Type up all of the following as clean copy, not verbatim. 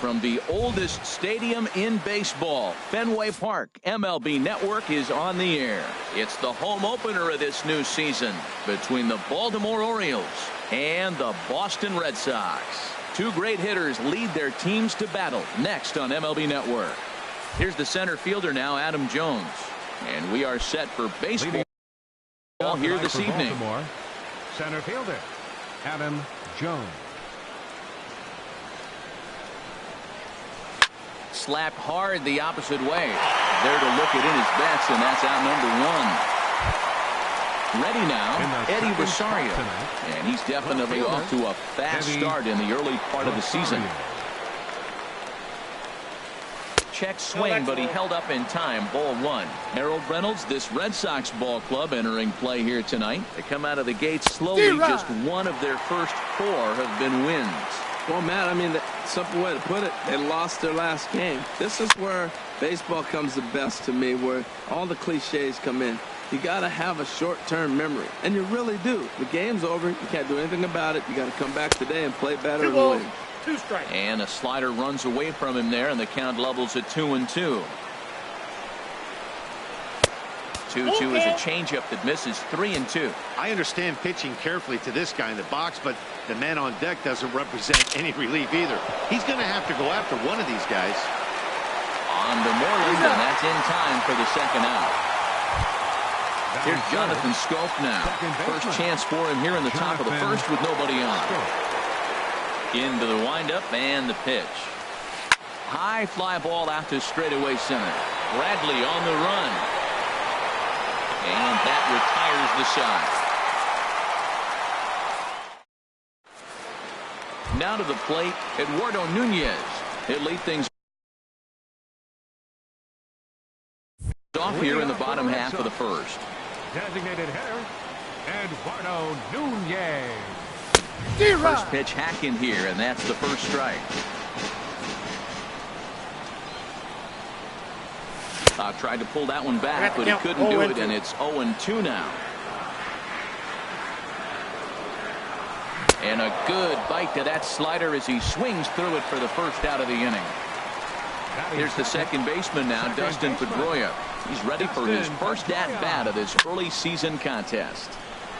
from the oldest stadium in baseball, Fenway Park. MLB Network is on the air. It's the home opener of this new season between the Baltimore Orioles and the Boston Red Sox. Two great hitters lead their teams to battle next on MLB Network. Here's the center fielder now, Adam Jones. And we are set for baseball here this evening. Baltimore, center fielder, Adam Jones. Slapped hard the opposite way. There to look at in his bets, and that's out number one. Ready now, Eddie Rosario. And he's definitely off to a fast start in the early part of the season. Check swing, but he held up in time. Ball one. Harold Reynolds, this Red Sox ball club entering play here tonight. They come out of the gate slowly. Just one of their first four have been wins. Well, Matt, I mean, the simple way to put it, they lost their last game. This is where baseball comes the best to me, where all the cliches come in. You got to have a short-term memory, and you really do. The game's over. You can't do anything about it. You got to come back today and play better and win. 2 strikes. And a slider runs away from him there, and the count levels at 2-2. 2-2 is a changeup that misses. 3-2. I understand pitching carefully to this guy in the box, but the man on deck doesn't represent any relief either. He's going to have to go after one of these guys. On to Moreland, and that's in time for the second out. Here's Jonathan Scope now. First chance for him here in the top of the first with nobody on. Into the windup and the pitch. High fly ball out to straightaway center. Bradley on the run. And that retires the side. Now to the plate, Eduardo Nunez. He'll lead things off here in the bottom half of the first. Designated hitter, Eduardo Nunez. First pitch hack in here, and that's the first strike. Tried to pull that one back, but he couldn't do it, and it's 0-2 now. And a good bite to that slider as he swings through it for the first out of the inning. Here's the second baseman now, Dustin Pedroia. He's ready for his first at-bat of this early season contest.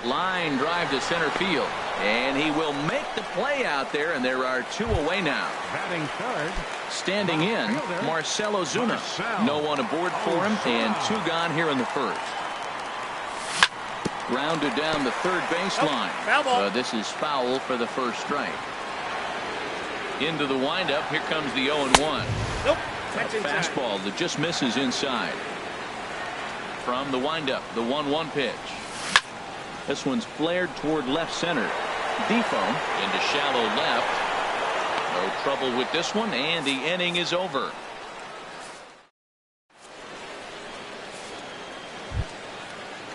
Line drive to center field, and he will make the play out there, and there are 2 away now. Batting third. Standing in, Marcell Ozuna. No one aboard for him, and 2 gone here in the first. Grounded down the third baseline. This is foul for the first strike. Into the windup, here comes the 0-1. Nope. A fastball that just misses inside. From the windup, the 1-1 pitch. This one's flared toward left center. Defoe into shallow left. No trouble with this one, and the inning is over.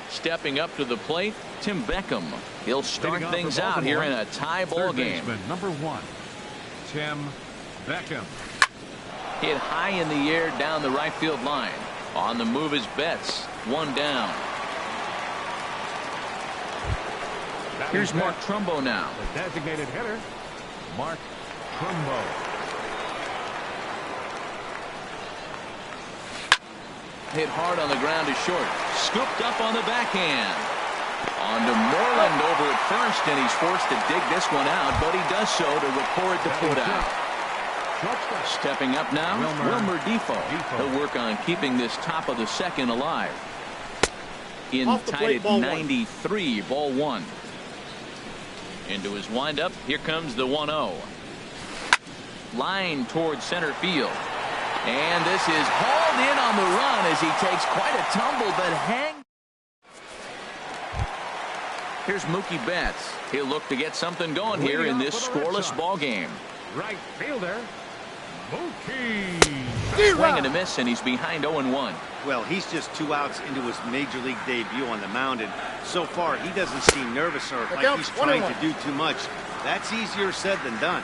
Stepping up to the plate, Tim Beckham. He'll start things out here in a tie ball game. Number 1, Tim Beckham. Hit high in the air down the right field line. On the move is Betts. 1 down. Here's Mark Trumbo now. The designated hitter, Mark Trumbo. Hit hard on the ground to short. Scooped up on the backhand. On to Moreland over at first, and he's forced to dig this one out, but he does so to record the put out. Stepping up now, Wilmer Defoe. He'll work on keeping this top of the second alive. In tied at 93, ball 1. Into his windup, here comes the 1-0. Line towards center field. And this is hauled in on the run as he takes quite a tumble, but hang. Here's Mookie Betts. He'll look to get something going here in this scoreless ball game. Right fielder, Mookie. Swing and a miss, and he's behind 0-1. Well, he's just 2 outs into his major league debut on the mound, and so far he doesn't seem nervous or like he's trying to do too much. That's easier said than done.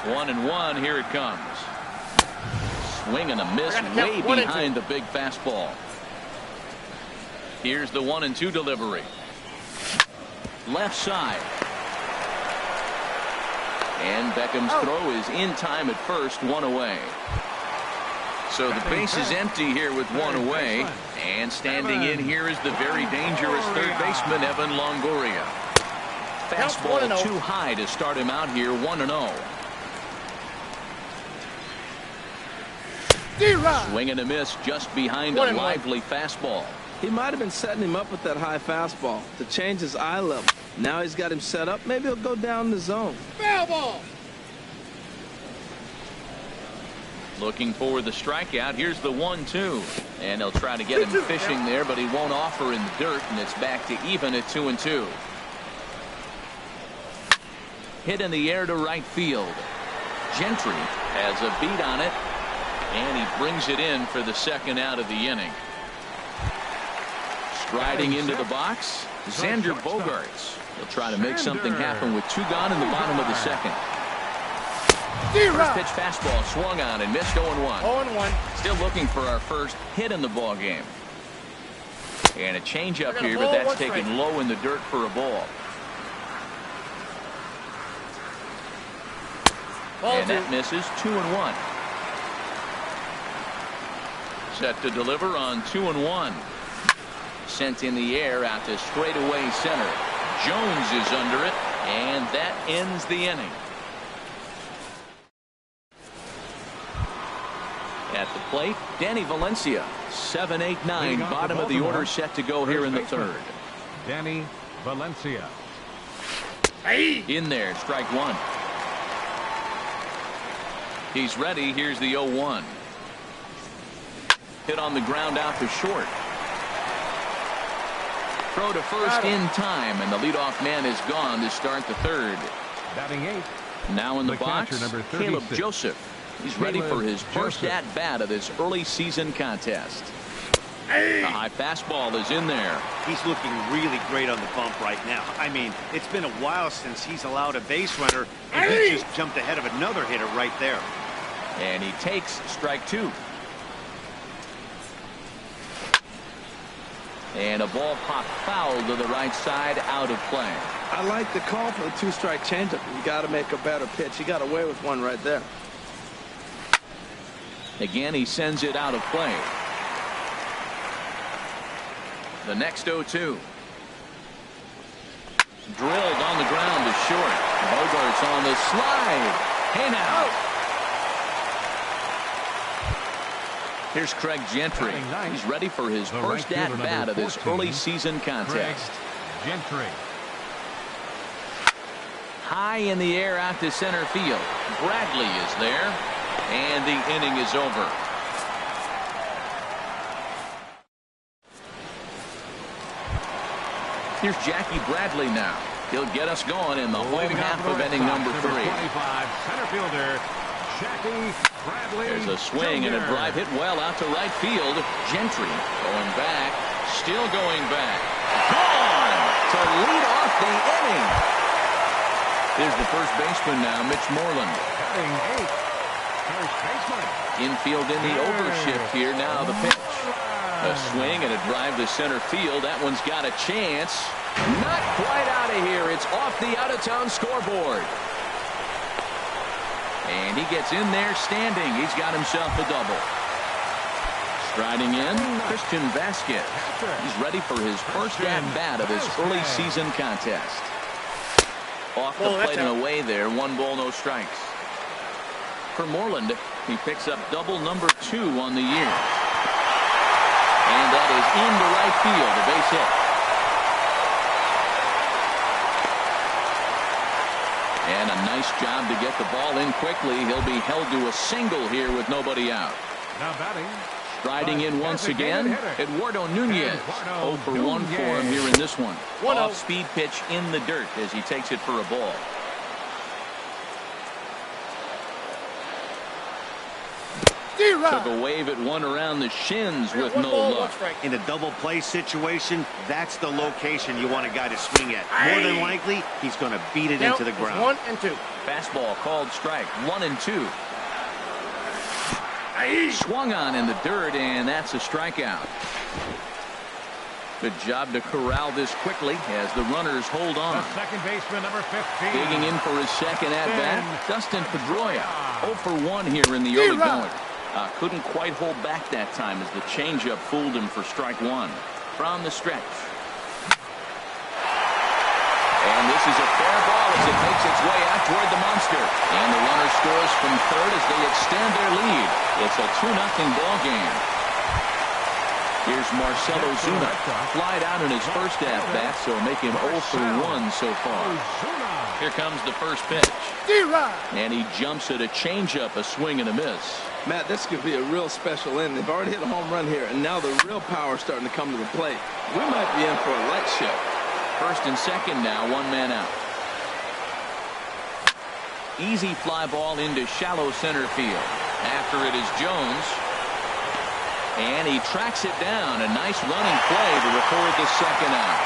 1-1, here it comes. Swing and a miss, way behind the big fastball. Here's the 1-2 delivery. Left side. And Beckham's throw is in time at first, one away. So the base is empty here with one away. And standing in here is the very dangerous third baseman, Evan Longoria. Fastball too high to start him out here, 1-0. Swing and a miss just behind a lively fastball. He might have been setting him up with that high fastball to change his eye level. Now he's got him set up. Maybe he'll go down the zone. Foul ball. Looking for the strikeout. Here's the 1-2. And they'll try to get him fishing there, but he won't offer in the dirt, and it's back to even at 2-2. Hit in the air to right field. Gentry has a beat on it, and he brings it in for the second out of the inning. Striding into the box, Xander Bogaerts. He'll try to make something happen with two gone in the bottom of the second. First pitch fastball swung on and missed 0-1. 0-1. Still looking for our first hit in the ball game. And a changeup here, but that's taken low in the dirt for a ball. And that misses 2-1. Set to deliver on 2-1. Sent in the air out to straightaway center. Jones is under it, and that ends the inning. At the plate, Danny Valencia. 7-8-9, bottom of the order, set to go here in the third. Danny Valencia. In there, strike one. He's ready. Here's the 0-1. Hit on the ground out to short. Throw to first in time, and the leadoff man is gone to start the third. Batting eighth. Now in the box, catcher, number Caleb 36. Joseph. He's ready for his first at-bat of this early season contest. The high fastball is in there. He's looking really great on the bump right now. I mean, it's been a while since he's allowed a base runner, and he just jumped ahead of another hitter right there. And he takes strike two. And a ball pop foul to the right side, out of play. I like the call for the two-strike changeup. You got to make a better pitch. He got away with one right there. Again, he sends it out of play. The next 0-2. Drilled on the ground to short. Bogaerts on the slide. Hey now. Here's Craig Gentry. He's ready for his first at-bat of this early season contest. Gentry. High in the air out to center field. Bradley is there, and the inning is over. Here's Jackie Bradley now. He'll get us going in the home half of inning number 3. 25, center fielder, Jackie Bradley. There's a swing and a drive hit well out to right field. Gentry going back, still going back. Gone to lead off the inning. Here's the first baseman now, Mitch Moreland. Batting eighth, first baseman. Infield in the overshift here. Now the pitch. A swing and a drive to center field. That one's got a chance. Not quite out of here. It's off the out-of-town scoreboard. And he gets in there standing. He's got himself a double. Striding in, Christian Vasquez. He's ready for his first at-bat of this early season contest. Off the plate and away there. 1 ball, no strikes. For Moreland, he picks up double number 2 on the year. And that is into right field, a base hit. And a nice job to get the ball in quickly. He'll be held to a single here with nobody out. Now batting. Striding in once again, Eduardo Nunez. 0 for 1 for him here in this one. Off-speed pitch in the dirt as he takes it for a ball. Took a wave at one around the shins with no luck. In a double play situation, that's the location you want a guy to swing at. More than likely, he's going to beat it into the ground. 1 and 2. Fastball called strike. 1 and 2. Swung on in the dirt, and that's a strikeout. Good job to corral this quickly as the runners hold on. The second baseman, number 15. Digging in for his second at-bat, Dustin Pedroia. 0 for 1 here in the early going. Couldn't quite hold back that time as the changeup fooled him for strike one. From the stretch. And this is a fair ball as it makes its way out toward the monster. And the runner scores from third as they extend their lead. It's a 2-0 ball game. Here's Marcell Ozuna. Flied out in his first at-bat, so make him 0 for 1 so far. Here comes the first pitch. And he jumps at a changeup, a swing and a miss. Matt, this could be a real special inning. They've already hit a home run here, and now the real power is starting to come to the plate. We might be in for a light show. First and second now, 1 man out. Easy fly ball into shallow center field. After it is Jones. And he tracks it down. A nice running play to record the second out.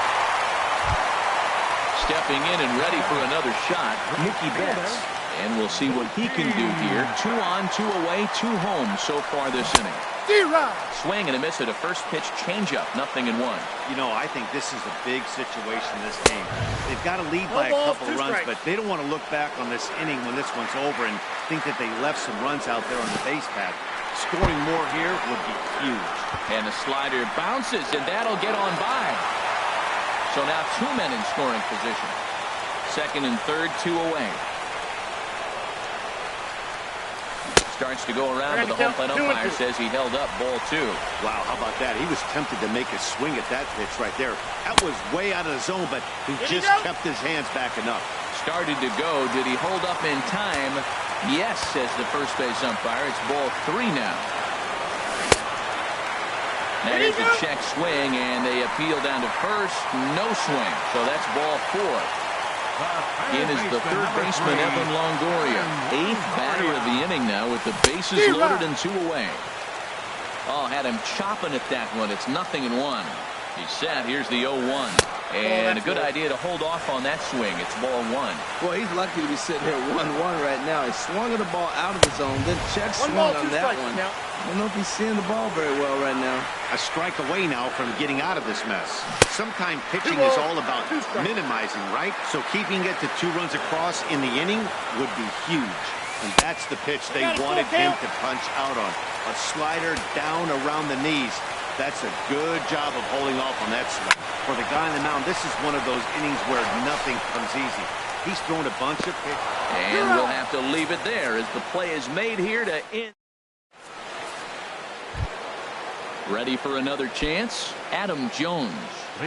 Stepping in and ready for another shot, Mookie Betts. And we'll see what he can do here. 2 on, 2 away, 2 home so far this inning. Swing and a miss at a first pitch changeup. 0-1. You know, I think this is a big situation in this game. They've got to lead by a couple runs, but they don't want to look back on this inning when this one's over and think that they left some runs out there on the base pad. Scoring more here would be huge. And the slider bounces, and that'll get on by. So now 2 men in scoring position. Second and third, 2 away. Starts to go around, but the home plate umpire says he held up ball 2. Wow, how about that? He was tempted to make a swing at that pitch right there. That was way out of the zone, but he just kept his hands back enough. Started to go. Did he hold up in time? Yes, says the first base umpire. It's ball 3 now. That is a check swing, and they appeal down to first. No swing. So that's ball 4. In is the third baseman, Evan Longoria. 8th batter of the inning now with the bases loaded and 2 away. Oh, had him chopping at that one. It's 0-1. He's set. Here's the 0-1. And a good idea to hold off on that swing. It's ball 1. Boy, he's lucky to be sitting here 1-1 right now. He swung at the ball out of the zone, then check swung on that one. I don't know if he's seeing the ball very well right now. A strike away now from getting out of this mess. Sometimes pitching is all about minimizing, right? So keeping it to 2 runs across in the inning would be huge. And that's the pitch they wanted him to punch out on. A slider down around the knees. That's a good job of holding off on that swing. For the guy on the mound, this is one of those innings where nothing comes easy. He's thrown a bunch of pitches. And we'll have to leave it there as the play is made here to end. Ready for another chance? Adam Jones.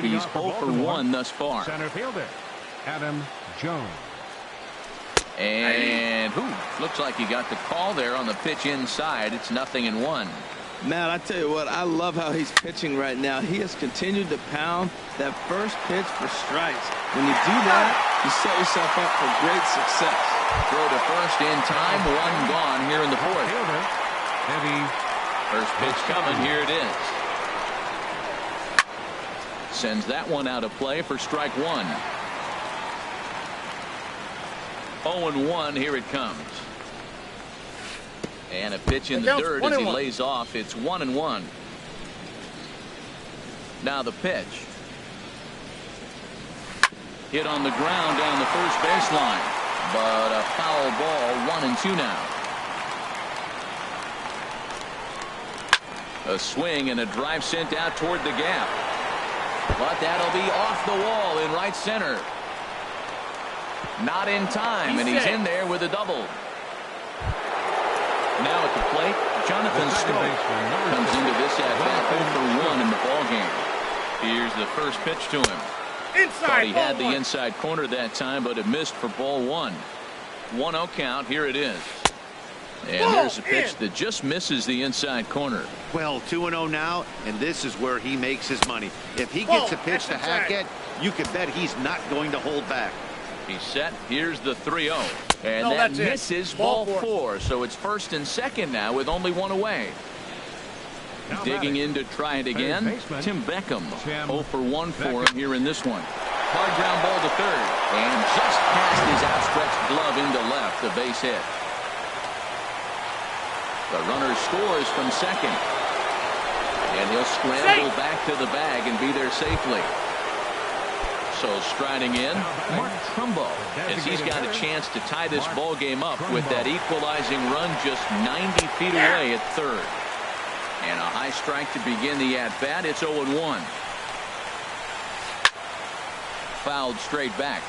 He's 0 for 1 thus far. Center fielder, Adam Jones. And looks like he got the call there on the pitch inside. It's 0-1. Matt, I tell you what, I love how he's pitching right now. He has continued to pound that first pitch for strikes. When you do that, you set yourself up for great success. Throw to first in time. 1 gone here in the 4th. First pitch coming. Here it is. Sends that one out of play for strike 1. 0-1. Here it comes. And a pitch in the dirt as he lays off. It's 1-1. Now the pitch. Hit on the ground down the first baseline. But a foul ball. 1-2 now. A swing and a drive sent out toward the gap. But that'll be off the wall in right center. Not in time, and he's in there with a double. Now at the plate, Jonathan Schoop comes into this at-bat 0 for 1 in the ballgame. Here's the first pitch to him. Thought he had the inside corner that time, but it missed for ball 1. 1-0 count. Here it is. And there's a pitch that just misses the inside corner. Well, 2-0 now, and this is where he makes his money. If he gets a pitch to Hackett, you can bet he's not going to hold back. He's set. Here's the 3-0. And that misses ball 4. So it's first and second now with only 1 away. Now digging in to try it again. Tim Beckham. 0 for 1 for him here in this one. Hard ground ball to third. And just past his outstretched glove into left. A base hit. The runner scores from second. And And he'll scramble back to the bag and be there safely. So striding in, Mark Trumbo, as he's got a chance to tie this ball game up with that equalizing run just 90 feet away at third. And a high strike to begin the at-bat. It's 0-1. Fouled straight back.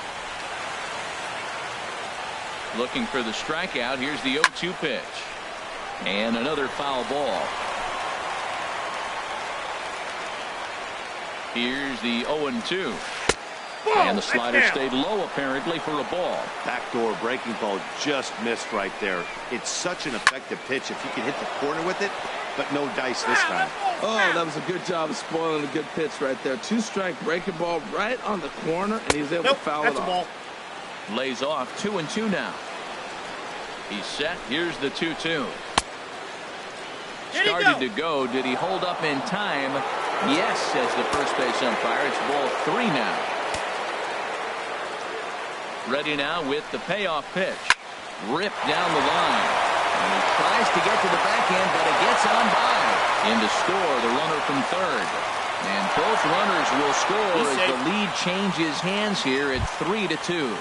Looking for the strikeout. Here's the 0-2 pitch. And another foul ball. Here's the 0-2. And the slider stayed low apparently for a ball. Backdoor breaking ball just missed right there. It's such an effective pitch if you can hit the corner with it, but no dice this time. Oh, that was a good job of spoiling a good pitch right there. 2-strike breaking ball right on the corner, and he's able to foul it off. Lays off 2-2 now. He's set. Here's the 2-2. Started to go. Did he hold up in time? Yes, says the first base umpire. It's ball 3 now. Ready now with the payoff pitch. Ripped down the line. And he tries to get to the backhand, but it gets on by. In to score the runner from third. And both runners will score as the lead changes hands here at 3-2.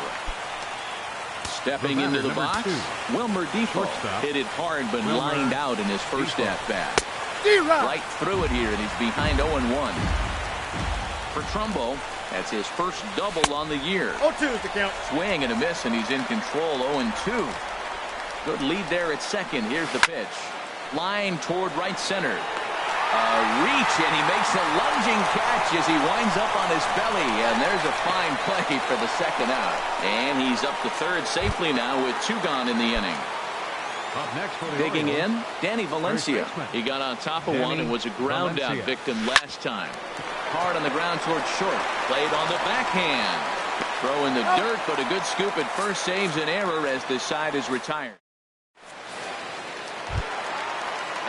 Stepping into the box, Wilmer Depot hit it hard but lined out in his first at-bat. Right through it here, and he's behind 0-1. For Trumbo, that's his first double on the year. 0-2 is the count. Swing and a miss, and he's in control. 0-2. Good lead there at second. Here's the pitch. Line toward right center. Reach, and he makes a lunging catch as he winds up on his belly. And there's a fine play for the second out. And he's up to third safely now with 2 gone in the inning. Up next for the Digging Orioles, in, Danny Valencia. He got on top of one and was a ground out Valencia. victim last time. Hard on the ground towards short. Played on the backhand. Throw in the dirt, but a good scoop at first saves an error as this side is retired.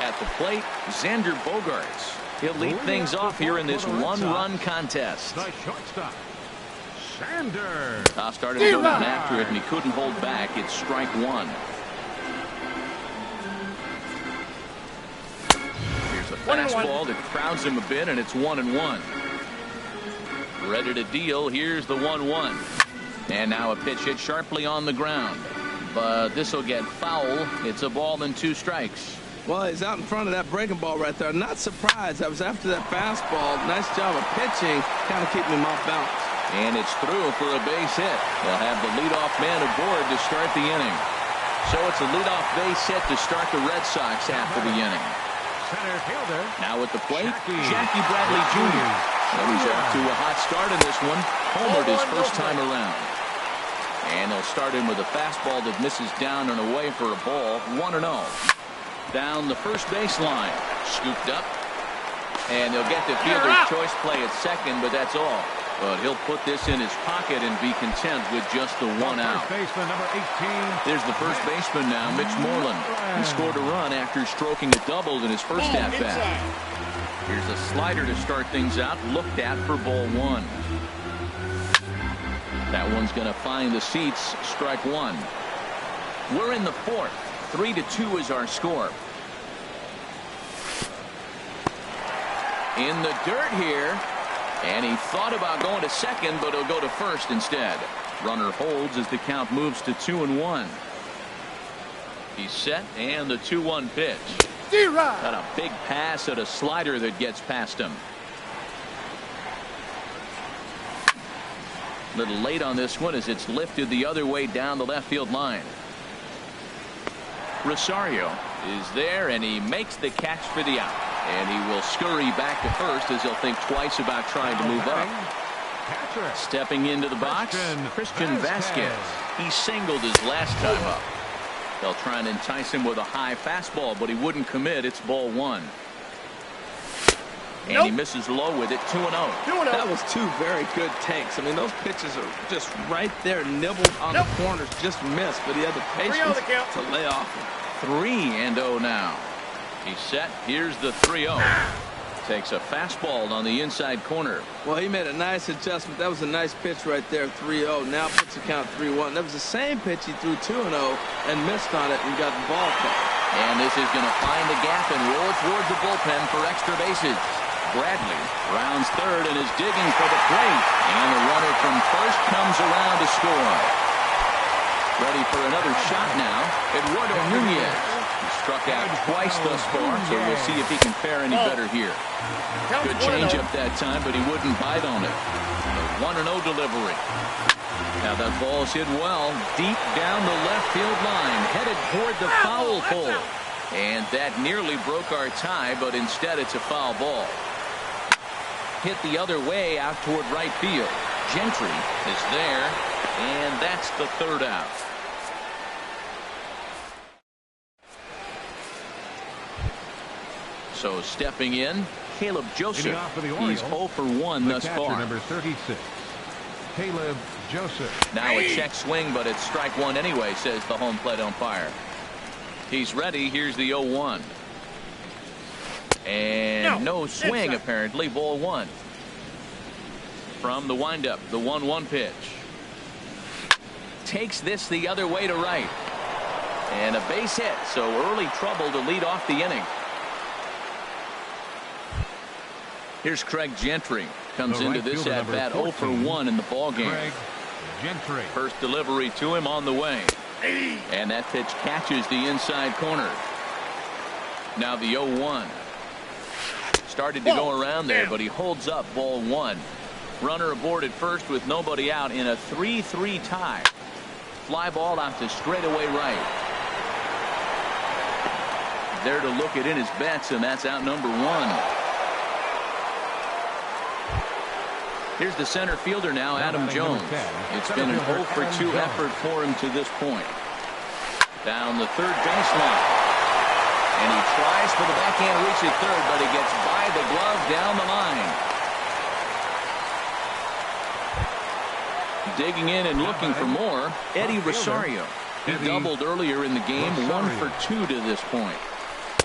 At the plate, Xander Bogaerts. He'll lead things off here in this one-run contest. the shortstop, Sander. Top started to go down after it, and he couldn't hold back. It's strike 1. Here's a fastball that crowds him a bit, and it's 1-1. Ready to deal. Here's the 1-1. And now a pitch hit sharply on the ground. But this will get foul. It's a ball and 2 strikes. Well, he's out in front of that breaking ball right there. Not surprised. I was after that fastball. Nice job of pitching, kind of keeping him off balance. And it's through for a base hit. They'll have the leadoff man aboard to start the inning. So it's a leadoff base hit to start the Red Sox half of the inning. Center fielder. Now at the plate, Jackie Bradley Jr. Well, he's off to a hot start in this one. Homered his first time around. And they'll start him with a fastball that misses down and away for a ball. 1-0. Down the first baseline. Scooped up. And they'll get the fielder's choice play at second, but that's all. But he'll put this in his pocket and be content with just the 1 out. First baseman, number 18. There's the first baseman now, Mitch Moreland. He scored a run after stroking a double in his first at-bat. Here's a slider to start things out, looked at for ball 1. That one's going to find the seats, strike 1. We're in the 4th. 3-2 is our score. In the dirt here. And he thought about going to second, but he'll go to first instead. Runner holds as the count moves to 2-1. He's set, and the 2-1 pitch. Got a big pass at a slider that gets past him. A little late on this one as it's lifted the other way down the left field line. Rosario is there, and he makes the catch for the out. And he will scurry back to first as he'll think twice about trying to move up. Catcher. Stepping into the box, Christian Vasquez. He singled his last time up. They'll try and entice him with a high fastball, but he wouldn't commit. It's ball 1. And he misses low with it, 2-0. That was 2 very good takes. I mean, those pitches are just right there, nibbled on the corners, just missed, but he had the patience to lay off them. 3-0 now. He's set. Here's the 3-0. Takes a fastball on the inside corner. Well, he made a nice adjustment. That was a nice pitch right there, 3-0. Now puts the count 3-1. That was the same pitch he threw 2-0 and missed on it and got the ball cut. And this is going to find the gap and roll toward the bullpen for extra bases. Bradley rounds third and is digging for the plate. And the runner from first comes around to score. Ready for another shot now, Eduardo Nunez. He struck out twice thus far, so we'll see if he can fare any better here. Good changeup that time, but he wouldn't bite on it. The 1-0 delivery. Now that ball's hit well, deep down the left field line, headed toward the foul pole. And that nearly broke our tie, but instead it's a foul ball. Hit the other way out toward right field. Gentry is there, and that's the third out. So stepping in, Caleb Joseph. He's 0 for 1 thus far. Number 36, Caleb Joseph. Now a check swing, but it's strike one anyway, says the home plate umpire. He's ready. Here's the 0-1. And no swing, apparently. Ball one. From the windup, the 1-1 pitch. Takes this the other way to right. And a base hit, so early trouble to lead off the inning. Here's Craig Gentry. Comes into this at-bat 0 for 1 in the ballgame. Craig Gentry. First delivery to him on the way. And that pitch catches the inside corner. Now the 0-1. Started to go around there, but he holds up ball one. Runner aboard at first with nobody out in a 3-3 tie. Fly ball out to straightaway right. There to look it in his bets, and that's out number one. Here's the center fielder now, Adam Jones. It's been an 0 for 2 effort for him to this point. Down the third baseline. And he tries for the backhand reach at third, but he gets by the glove down the line. Digging in and looking for more, Eddie Rosario. He doubled earlier in the game, 1 for 2 to this point.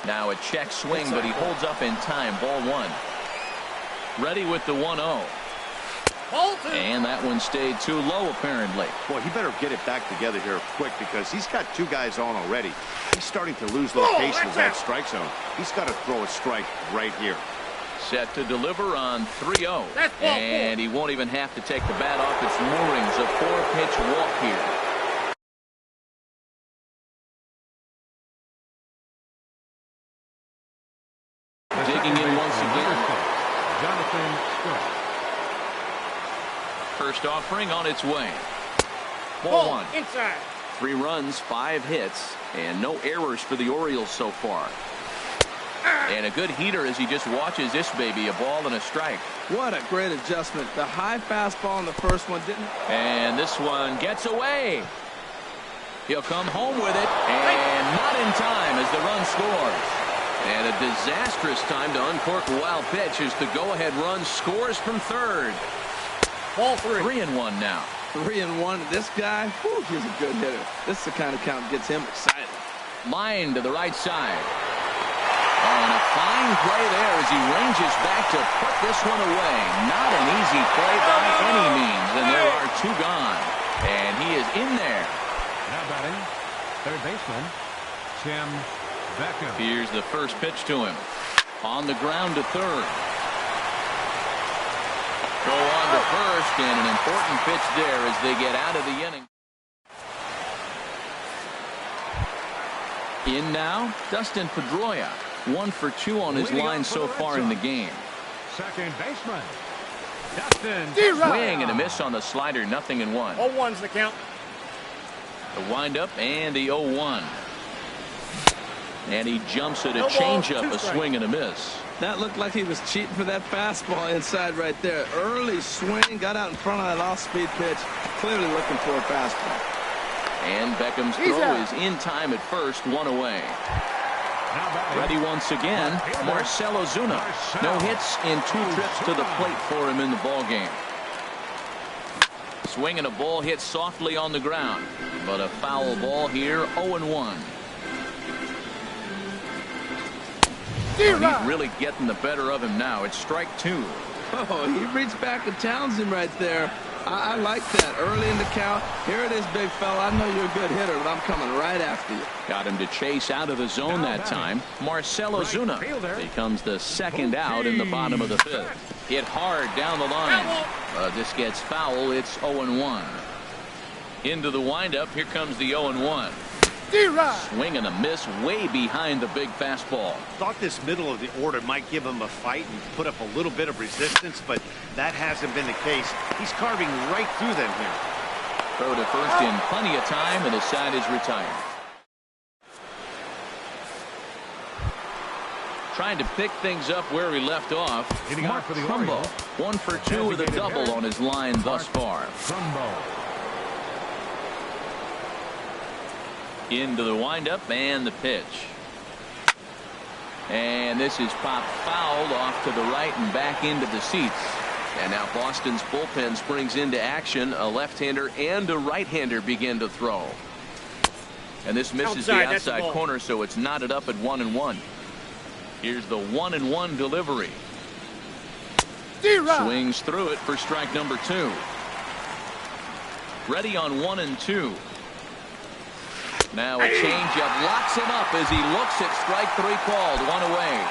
Now a check swing, but he holds up in time. Ball one. Ready with the 1-0. And that one stayed too low, apparently. Boy, he better get it back together here quick because he's got two guys on already. He's starting to lose location of that strike zone. He's got to throw a strike right here. Set to deliver on 3-0. And he won't even have to take the bat off its moorings. A 4-pitch walk here. Digging in once again. Jonathan Scott. First offering on its way. Ball one. Inside. 3 runs, 5 hits, and no errors for the Orioles so far. And a good heater as he just watches this baby, a ball and a strike. What a great adjustment. The high fastball in the first one didn't. And this one gets away. He'll come home with it, and not in time as the run scores. And a disastrous time to uncork a wild pitch as the go-ahead run scores from third. Ball 3. 3-1 now. 3-1. This guy, whew, he's a good hitter. This is the kind of count that gets him excited. Line to the right side. Oh, and a fine play there as he ranges back to put this one away. Not an easy play by any means, and there are 2 gone. And he is in there. Now batting, third baseman, Tim Beckham. Here's the first pitch to him. On the ground to third. Go on to first, and an important pitch there as they get out of the inning. In now, Dustin Pedroia. 1 for 2 on his line so far in the game. Second baseman, Dustin. Swing and a miss on the slider, 0-1. 0-1's the count. The windup and the 0-1. And he jumps at a changeup, a swing and a miss. That looked like he was cheating for that fastball inside right there. Early swing, got out in front of that off-speed pitch. Clearly looking for a fastball. And Beckham's throw is in time at first, 1 away. Ready once again, Marcell Ozuna. No hits in 2 trips to the plate for him in the ballgame. Swing and a ball hit softly on the ground, but a foul ball here, 0-1. He's really getting the better of him now. It's strike 2. Oh, he reached back at Townsend right there. I like that. Early in the count. Here it is, big fella. I know you're a good hitter, but I'm coming right after you. Got him to chase out of the zone that time. Marcell Ozuna becomes the second out in the bottom of the fifth. Hit hard down the line. This gets foul. It's 0-1. Into the windup. Here comes the 0-1. Swing and a miss way behind the big fastball. Thought this middle of the order might give him a fight and put up a little bit of resistance, but that hasn't been the case. He's carving right through them here. Throw to first in plenty of time, and the side is retired. Trying to pick things up where he left off. Mark Trumbo, 1 for 2 with a double on his line thus far. Into the windup and the pitch. And this is popped fouled off to the right and back into the seats. And now Boston's bullpen springs into action. A left-hander and a right-hander begin to throw. And this misses the outside corner, so it's knotted up at 1-1. Here's the 1-1 delivery. Swings through it for strike number 2. Ready on 1-2. Now a changeup locks him up as he looks at strike 3 called. 1 away.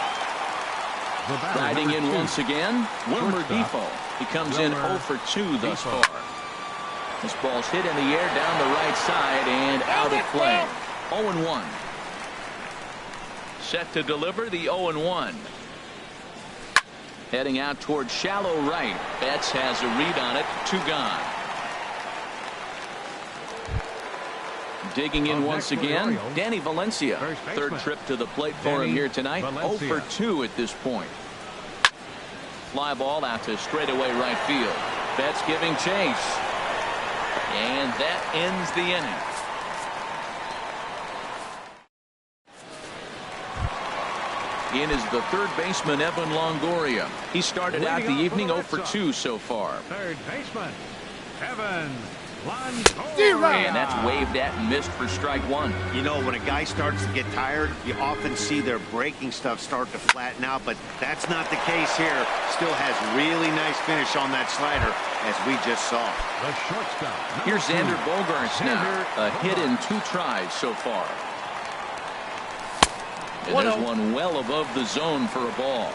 Riding in once again, Wilmer Depot. He comes in 0 for 2 thus far. This ball's hit in the air down the right side and out of play. 0-1. Set to deliver the 0-1. Heading out toward shallow right. Betts has a read on it. 2 gone. Digging in once again, Danny Valencia. Third trip to the plate for him here tonight. 0 for 2 at this point. Fly ball out to straightaway right field. Betts giving chase. And that ends the inning. In is the third baseman, Evan Longoria. He started out the evening 0 for 2 so far. Third baseman, Evan Longoria. And that's waved at and missed for strike 1. You know, when a guy starts to get tired, you often see their breaking stuff start to flatten out, but that's not the case here. Still has really nice finish on that slider, as we just saw. The shortstop. Here's Xander Bogaerts now. A hit in 2 tries so far. And there's one well above the zone for a ball.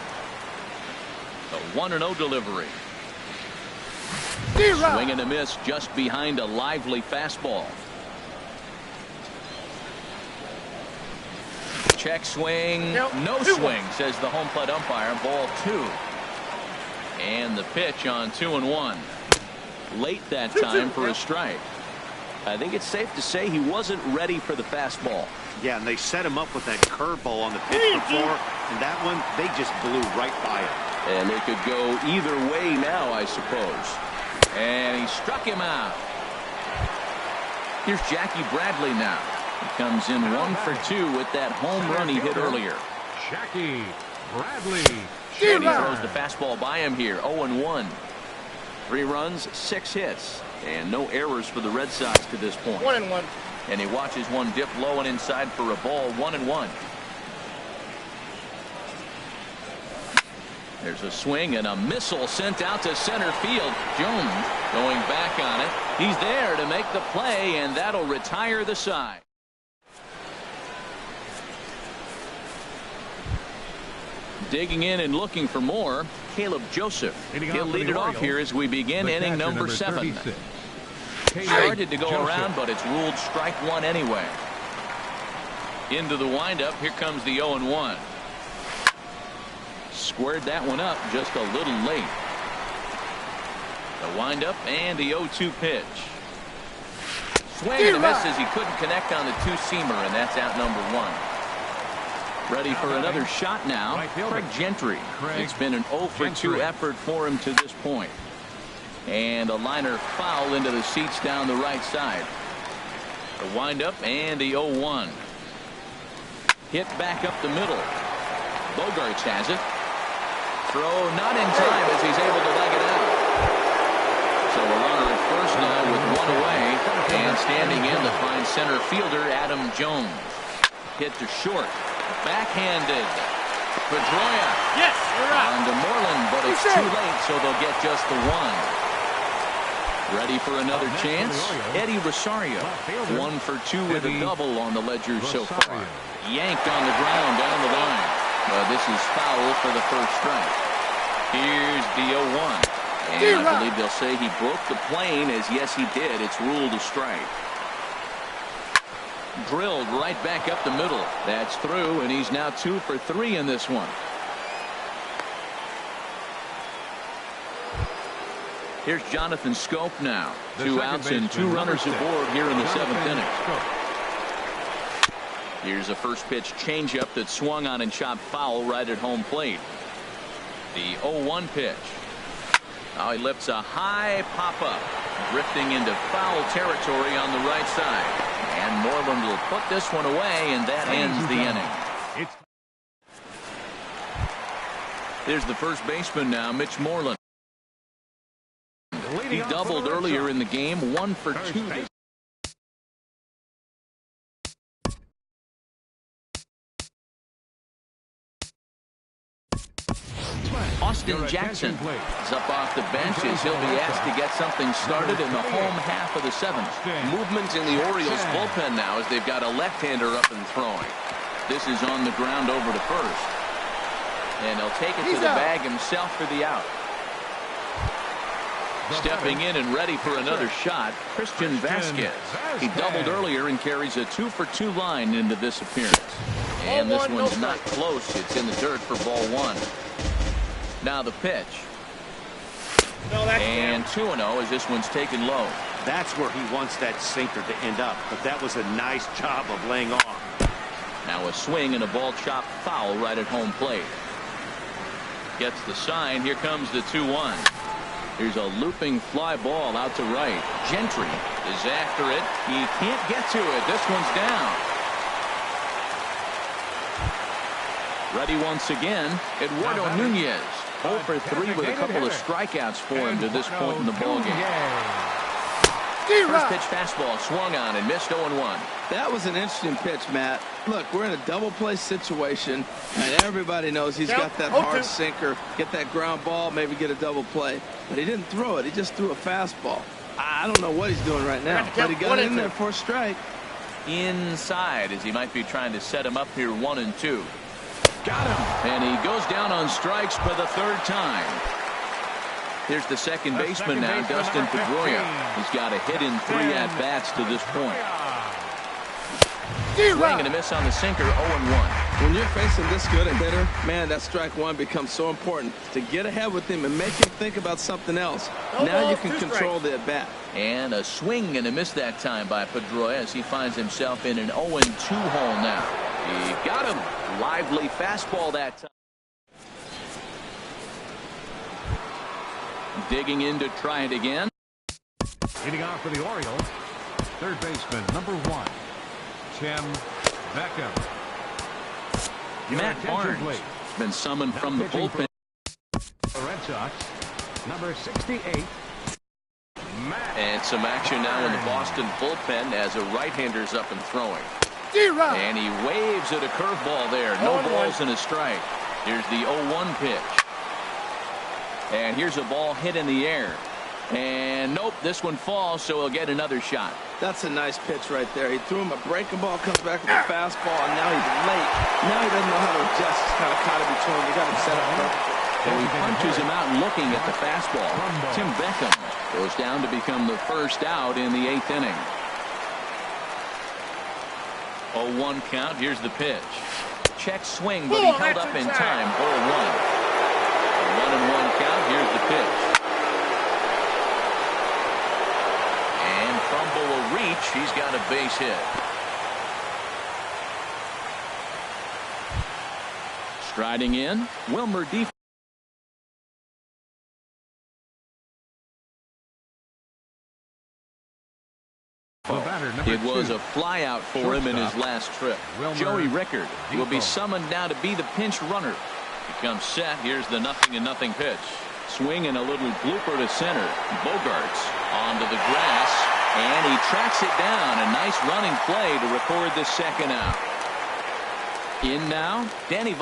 The 1-0 delivery. Swing and a miss just behind a lively fastball. Check swing. No swing, says the home plate umpire. Ball 2. And the pitch on 2-1. Late that time for a strike. I think it's safe to say he wasn't ready for the fastball. Yeah, and they set him up with that curveball on the pitch before, and that one, they just blew right by it. And it could go either way now, I suppose. And he struck him out. Here's Jackie Bradley now. He comes in 1 for 2 with that home run he hit earlier. Jackie Bradley. And he throws the fastball by him here. 0-1. 3 runs, 6 hits, and no errors for the Red Sox to this point. 1-1. And he watches one dip low and inside for a ball. 1-1. There's a swing and a missile sent out to center field. Jones going back on it. He's there to make the play, and that'll retire the side. Digging in and looking for more, Caleb Joseph. He'll lead it off here as we begin inning number 7. Started to go around, but it's ruled strike 1 anyway. Into the windup. Here comes the 0-1. Squared that one up just a little late. The windup and the 0-2 pitch. Swing and a miss as he couldn't connect on the 2-seamer, and that's out number 1. Ready for another shot now. Craig Gentry. It's been an 0 for 2 effort for him to this point. And a liner foul into the seats down the right side. The windup and the 0-1. Hit back up the middle. Bogaerts has it. Throw not in time as he's able to leg it out. So a runner at first now with 1 away. And standing in the fine center fielder Adam Jones. Hit to short. Backhanded. Pedroia. Yes, you're right. On to Moreland, but it's too late, so they'll get just the 1. Ready for another chance? Eddie Rosario. 1 for 2 with a double on the ledger so far. Yanked on the ground down the line. This is foul for the first strike. Here's the 0-1. And I believe they'll say he broke the plane, as yes he did. It's ruled a strike. Drilled right back up the middle. That's through, and he's now 2 for 3 in this one. Here's Jonathan Scope now. 2 outs and 2 runners aboard here in the 7th inning. Here's a first pitch changeup that swung on and chopped foul right at home plate. The 0-1 pitch. Now he lifts a high pop-up, drifting into foul territory on the right side. And Moreland will put this one away, and that ends the inning. There's the first baseman now, Mitch Moreland. He doubled earlier in the game, 1 for 2. Austin Jackson is up off the bench as he'll be asked to get something started in the home half of the 7th. Movement in the Orioles bullpen now as they've got a left-hander up and throwing. This is on the ground over to first. And he'll take it to the bag himself for the out. Stepping in and ready for another shot, Christian Vasquez. He doubled earlier and carries a 2 for 2 line into this appearance. And this one's not close. It's in the dirt for ball 1. Now the pitch. And 2-0 as this one's taken low. That's where he wants that sinker to end up, but that was a nice job of laying off. Now a swing and a ball chopped foul right at home plate. Gets the sign. Here comes the 2-1. Here's a looping fly ball out to right. Gentry is after it. He can't get to it. This one's down. Ready once again, Eduardo Nunez. 0 for 3 with a couple of strikeouts for him to this point in the ballgame. First pitch fastball swung on and missed 0-1. That was an interesting pitch, Matt. Look, we're in a double play situation, and everybody knows he's got that hard sinker. Get that ground ball, maybe get a double play. But he didn't throw it. He just threw a fastball. I don't know what he's doing right now, but he got it in there for a strike. Inside as he might be trying to set him up here 1-2. Got him. And he goes down on strikes for the 3rd time. Here's the second baseman now, Dustin Pedroia. He's got a hit in 3 at-bats to this point. Swing and a miss on the sinker, 0-1. When you're facing this good a hitter, man, that strike 1 becomes so important to get ahead with him and make him think about something else. Now you can control the at-bat. And a swing and a miss that time by Pedroia as he finds himself in an 0-2 hole now. He got him. Lively fastball that time. Digging in to try it again. Hitting off for the Orioles, third baseman, number 1, Tim Beckham. Matt Barnes has been summoned from the bullpen. The Red Sox, number 68. And some action now in the Boston bullpen as a right-hander's up and throwing. And he waves at a curveball there. No balls and a strike. Here's the 0-1 pitch. And here's a ball hit in the air. And nope, this one falls, so he'll get another shot. That's a nice pitch right there. He threw him a breaking ball, comes back with a fastball, and now he's late. Now he doesn't know how to adjust. He's kind of caught in between. You got him set up perfectly. So he punches him out looking at the fastball. Tim Beckham goes down to become the first out in the 8th inning. 0-1 count. Here's the pitch. Check swing, but he held up in time. 0-1. 1-1 count. Here's the pitch. And fumble will reach. He's got a base hit. Striding in, Wilmer Defoe. It was a flyout for him in his last trip. Joey Rickard will be summoned now to be the pinch runner. He comes set. Here's the 0-0 pitch. Swing and a little blooper to center. Bogarts onto the grass, and he tracks it down. A nice running play to record the second out. In now, Danny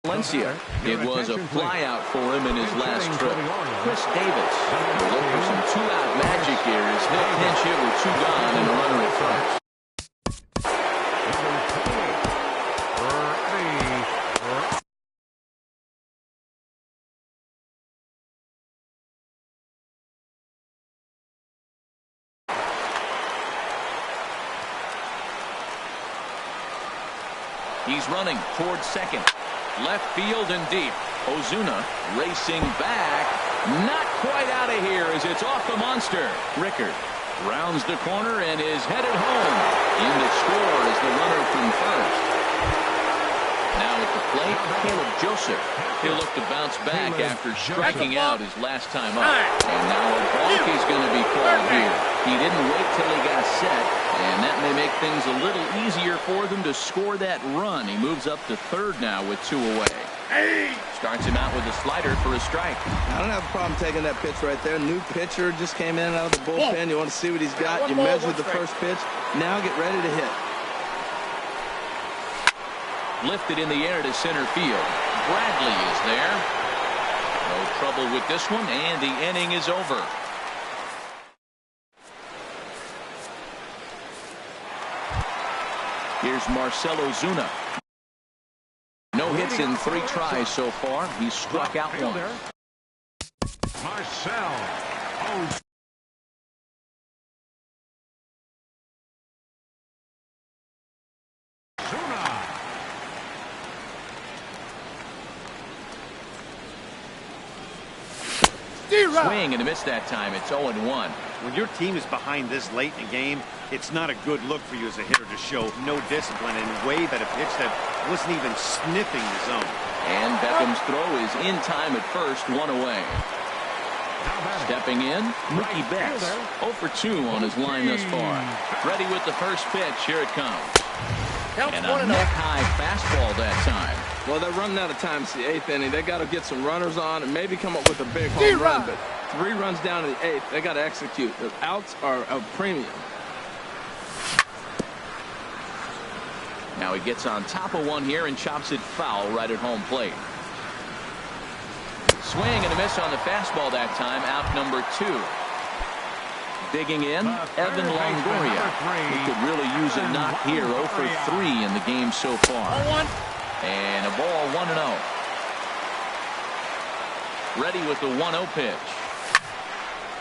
Valencia. It was a flyout for him in his last trip. Chris Davis will look for some two-out magic here as he'll pinch hit with two gone and a runner at first. He's running towards second. Left field and deep. Ozuna racing back. Not quite out of here as it's off the monster. Rickard rounds the corner and is headed home. In to score is the runner from first. Now at the plate, Caleb Joseph. He'll look to bounce back after striking out his last time up. And now a balk is going to be called here. He didn't wait till he got set, and that may make things a little easier for them to score that run. He moves up to third now with two away. Starts him out with a slider for a strike. I don't have a problem taking that pitch right there. New pitcher just came in out of the bullpen. You want to see what he's got. You measure the first pitch. Now get ready to hit. Lifted in the air to center field. Bradley is there. No trouble with this one, and the inning is over. Here's Marcell Ozuna. No hits in 3 tries so far. He's struck out once. Marcell Ozuna. Swing and a miss that time. It's 0-1. When your team is behind this late in the game, it's not a good look for you as a hitter to show no discipline and wave at a pitch that wasn't even sniffing the zone. And Beckham's throw is in time at first, 1 away. Stepping in, Mookie Betts. 0 for 2 on his line thus far. Ready with the first pitch. Here it comes. And a neck-high fastball that time. Well, they're running out of time. It's the 8th inning. They got to get some runners on and maybe come up with a big home run. But 3 runs down to the 8th. They got to execute. The outs are a premium. Now he gets on top of one here and chops it foul right at home plate. Swing and a miss on the fastball that time. Out number 2. Digging in, Evan Longoria. He could really use a knock here. 0 for 3 in the game so far. And a ball 1-0. Ready with the 1-0 pitch.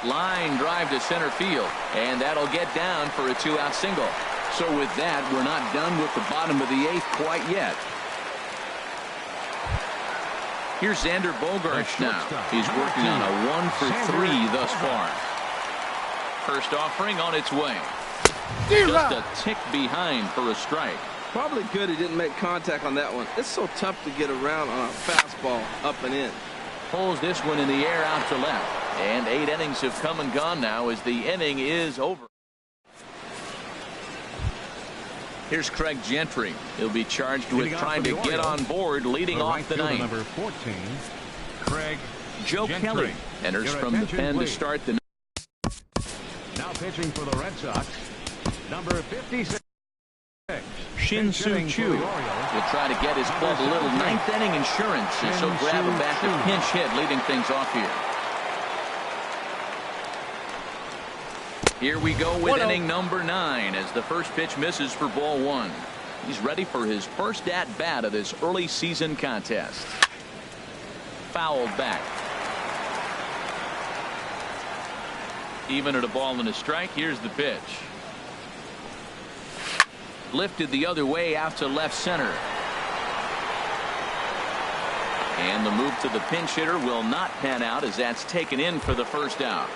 Line drive to center field. And that'll get down for a 2-out single. So with that, we're not done with the bottom of the 8th quite yet. Here's Xander Bogaerts now. He's working on a 1 for 3 thus far. First offering on its way. Just a tick behind for a strike. Probably good he didn't make contact on that one. It's so tough to get around on a fastball up and in. Pulls this one in the air out to left. And 8 innings have come and gone now as the inning is over. Here's Craig Gentry. He'll be charged with trying to get on board leading off the ninth. Number 14, Craig Joe Gentry. Kelly enters from the pen to start the. Now pitching for the Red Sox, number 56. Shin-Soo Choo will try to get his club a little 9th inning insurance as he'll grab him back a pinch hit leading things off here. Here we go with inning number 9 as the first pitch misses for ball 1. He's ready for his first at-bat of this early season contest. Fouled back. Even at a ball and a strike, here's the pitch. Lifted the other way out to left center. And the move to the pinch hitter will not pan out as that's taken in for the first out.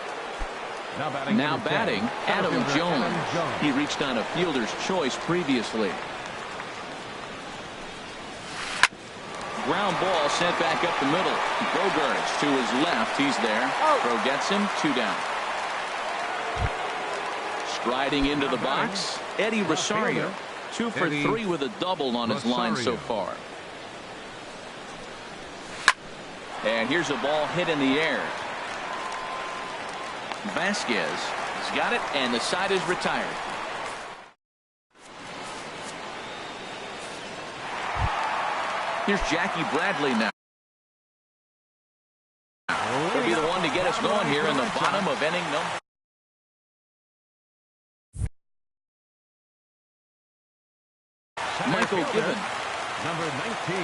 Now batting, Adam Jones. He reached on a fielder's choice previously. Ground ball sent back up the middle. Bogaerts to his left. He's there. Throw gets him. 2 down. Striding into the box, Eddie Rosario. 2 for 3 with a double on his line so far. And here's a ball hit in the air. Vasquez has got it, and the side is retired. Here's Jackie Bradley now. He'll be the one to get us going here in the bottom of inning number. Michael Gibbon. Number 19.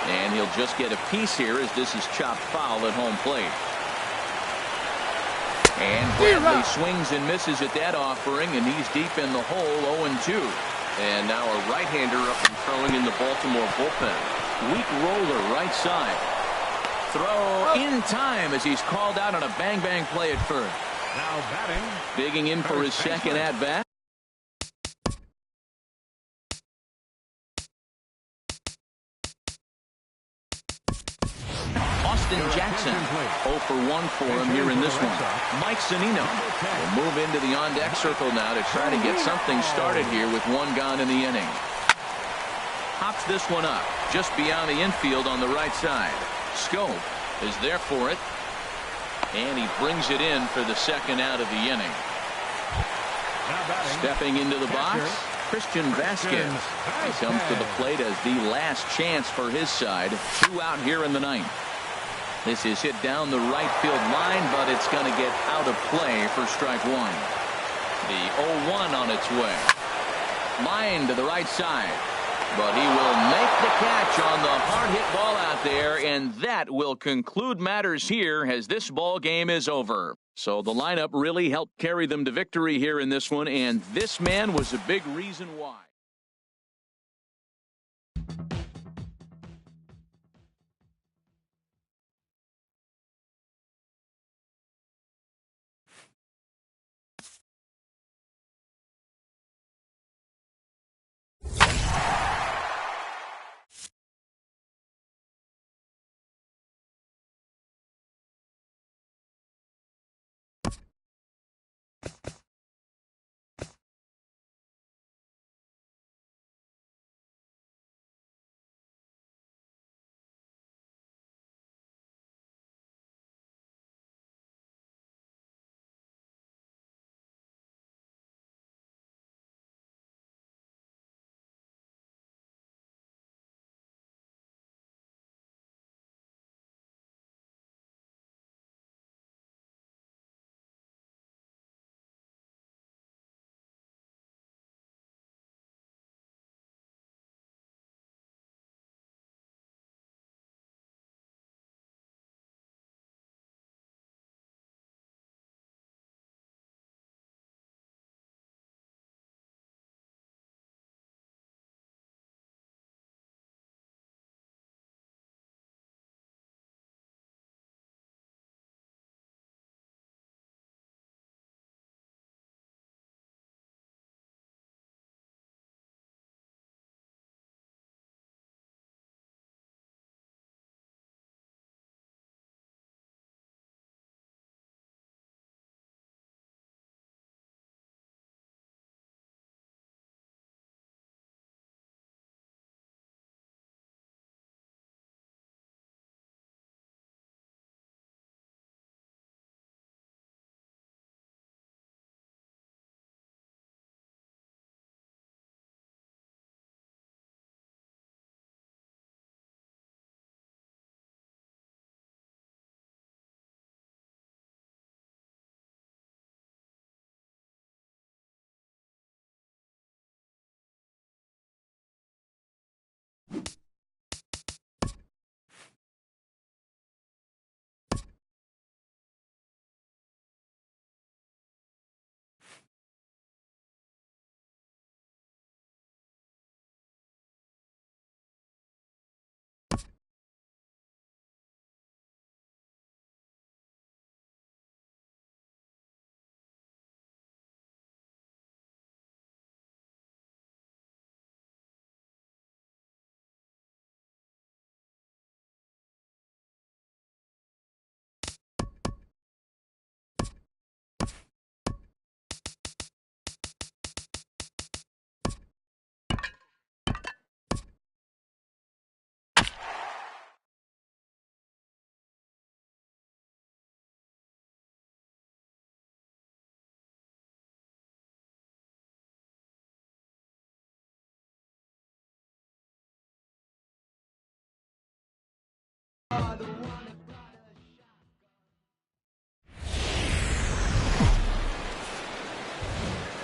And he'll just get a piece here as this is chopped foul at home plate. And Bradley swings and misses at that offering, and he's deep in the hole, 0-2. And now a right-hander up and throwing in the Baltimore bullpen. Weak roller right side. Throw in time as he's called out on a bang-bang play at first. Now batting. Digging in for his second at-bat. Austin Jackson, 0 for 1 for him here in this one. Mike Zunino will move into the on-deck circle now to try to get something started here with one gone in the inning. Hops this one up just beyond the infield on the right side. Scope is there for it. And he brings it in for the second out of the inning. Stepping into the box, Christian Vasquez. He comes to the plate as the last chance for his side. 2 out here in the ninth. This is hit down the right field line, but it's going to get out of play for strike one. The 0-1 on its way. Line to the right side. But he will make the catch on the hard hit ball out there, and that will conclude matters here as this ball game is over. So the lineup really helped carry them to victory here in this one, and this man was a big reason why.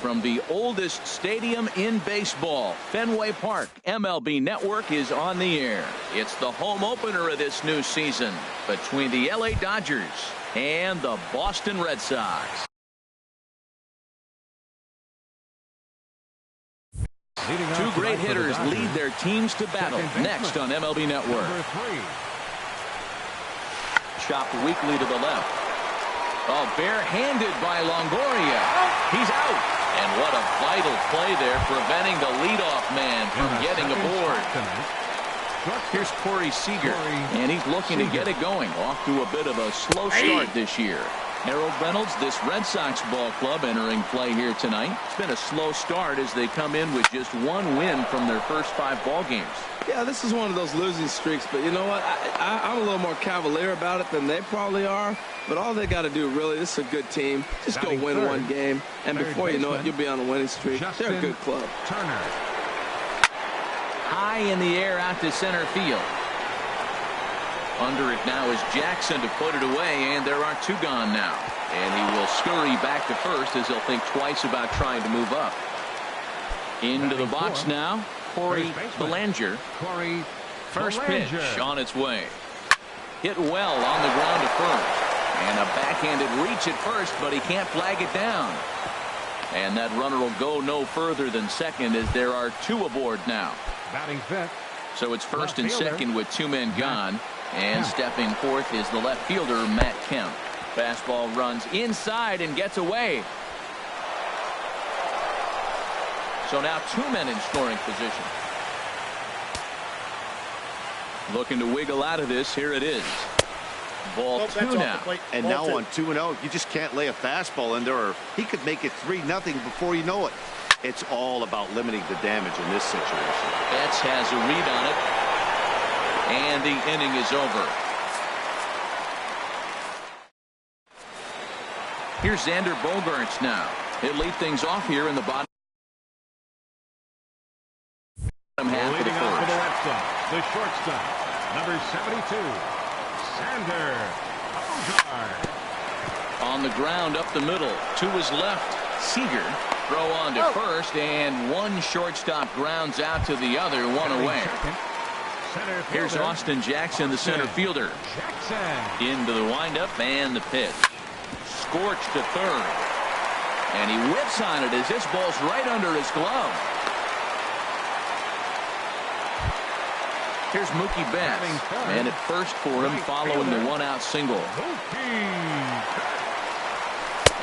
from the oldest stadium in baseball, Fenway Park. MLB Network is on the air. It's the home opener of this new season between the LA Dodgers and the Boston Red Sox. Two great hitters lead their teams to battle next on MLB Network. Chopped weakly to the left. Oh, barehanded by Longoria. He's out. And what a vital play there, preventing the leadoff man from getting aboard. Here's Corey Seager, and he's looking to get it going. Off to a bit of a slow start this year. Harold Reynolds, this Red Sox ball club entering play here tonight. It's been a slow start as they come in with just one win from their first 5 ball games. Yeah, this is one of those losing streaks, but you know what? I'm a little more cavalier about it than they probably are. But all they got to do, really, this is a good team. Just go win one game, and before you know it, you'll be on a winning streak. They're a good club. Turner. High in the air out to center field. Under it now is Jackson to put it away, and there are 2 gone now. And he will scurry back to first as he'll think twice about trying to move up. Into the box now, Corey Bellinger. First pitch on its way. Hit well on the ground to first. And a backhanded reach at first, but he can't flag it down. And that runner will go no further than second as there are 2 aboard now. Batting fifth. So it's first and second with 2 men gone. And stepping forth is the left fielder, Matt Kemp. Fastball runs inside and gets away. So now 2 men in scoring position. Looking to wiggle out of this. Here it is. Ball 2 now. And now on 2-0, you just can't lay a fastball in there, or he could make it 3-0 before you know it. It's all about limiting the damage in this situation. Betts has a read on it. And the inning is over. Here's Xander Bogaerts now. He'll lead things off here in the bottom half of the Leading off first. for the Red Sox, the shortstop, number 72, Xander Bogaerts. On the ground up the middle. To his left. Seager. Throw on to first, and one shortstop grounds out to the other, 1 away. Here's Austin Jackson, the center fielder. Into the windup and the pitch. Scorched to third. And he whips on it as this ball's right under his glove. Here's Mookie Betts. And at first for him following the 1-out single.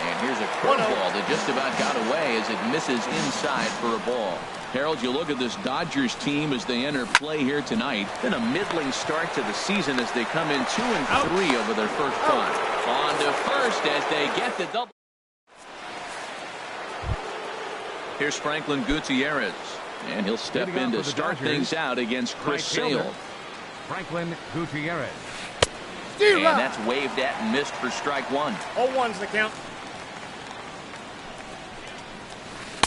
And here's a curveball that just about got away as it misses inside for a ball. Harold, you look at this Dodgers team as they enter play here tonight. Been a middling start to the season as they come in 2-3 over their first 5. On to first as they get the double. Here's Franklin Gutierrez. And he'll step in to start things out against Chris Sale. Franklin Gutierrez. And that's waved at and missed for strike 1. 0-1's the count.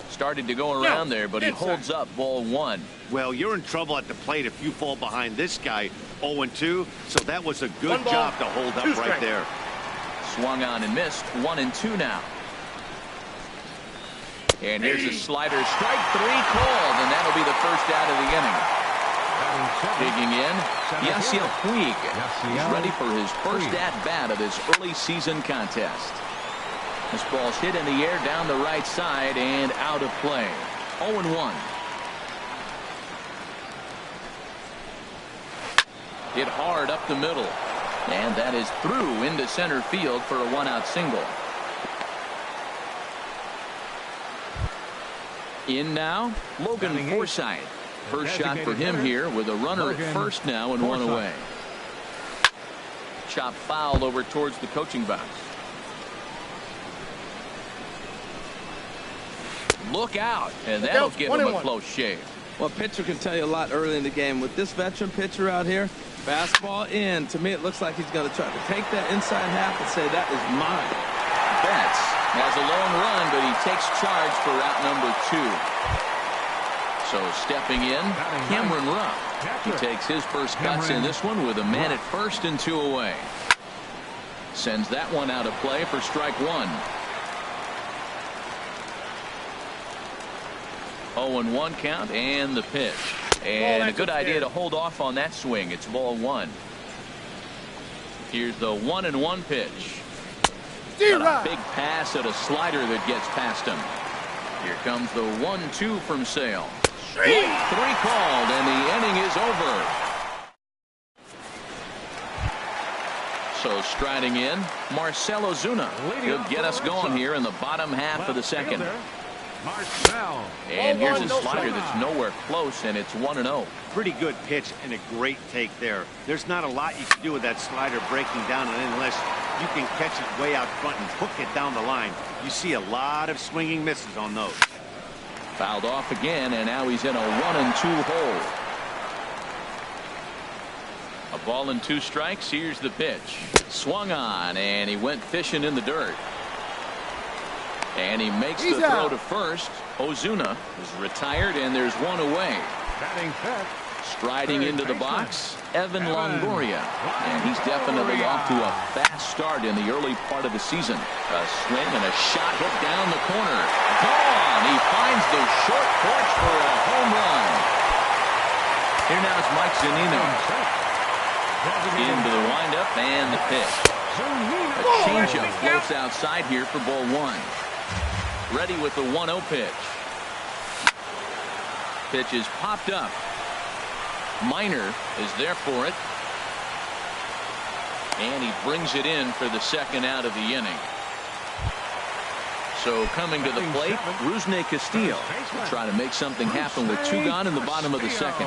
Started to go around there, but he holds up ball 1. Well, you're in trouble at the plate if you fall behind this guy 0-2. So that was a good job to hold up right there. Swung on and missed. 1-2 now. And here's a slider. Strike 3 called, and that'll be the first out of the inning. Digging in, Yasiel Puig. He's ready for his first at-bat of this early season contest. This ball's hit in the air down the right side and out of play. 0-1. Hit hard up the middle. And that is through into center field for a 1-out single. In now, Logan Forsythe. First shot for him here with a runner at first now and 1 away. Chop foul over towards the coaching box. Look out, and that'll give him a close shave. Well, pitcher can tell you a lot early in the game. With this veteran pitcher out here, fastball in. To me, it looks like he's going to try to take that inside half and say, that is mine. Betts has a long run, but he takes charge for route number 2. So stepping in, Cameron Rupp. He takes his first cuts in this one with a man at first and 2 away. Sends that one out of play for strike 1. 0-1 count and the pitch. And a good idea to hold off on that swing. It's ball one. Here's the 1-1 pitch. Got a big pass at a slider that gets past him. Here comes the 1-2 from Sale. Strike 3 called, and the inning is over. So striding in, Marcell Ozuna. He'll get us going here in the bottom half of the second. Marcell. And here's a slider that's nowhere close, and it's 1-0. Pretty good pitch and a great take there. There's not a lot you can do with that slider breaking down unless you can catch it way out front and hook it down the line. You see a lot of swinging misses on those. Fouled off again, and now he's in a 1-2 hole. A ball and 2 strikes. Here's the pitch. Swung on, and he went fishing in the dirt. And he makes the throw to first. Ozuna is retired, and there's one away. Batting fifth. Striding into the box, Evan Longoria. And he's definitely off to a fast start in the early part of the season. A swing and a shot hit down the corner. Gone! He finds the short porch for a home run. Here now is Mike Zunino. Into the windup and the pitch. A changeup floats outside here for ball one. Ready with the 1-0 pitch. Pitch is popped up. Minor is there for it. And he brings it in for the second out of the inning. So coming to the plate, Rusney Castillo will try to make something happen with 2 gone in the bottom of the second.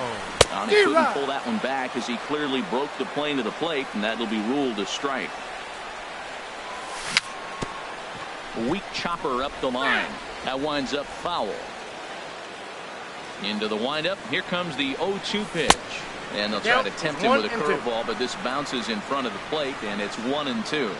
He couldn't pull that one back as he clearly broke the plane to the plate, and that'll be ruled a strike. Weak chopper up the line. That winds up foul. Into the windup. Here comes the 0-2 pitch. And they'll try to tempt him with a curveball, but this bounces in front of the plate, and it's 1-2.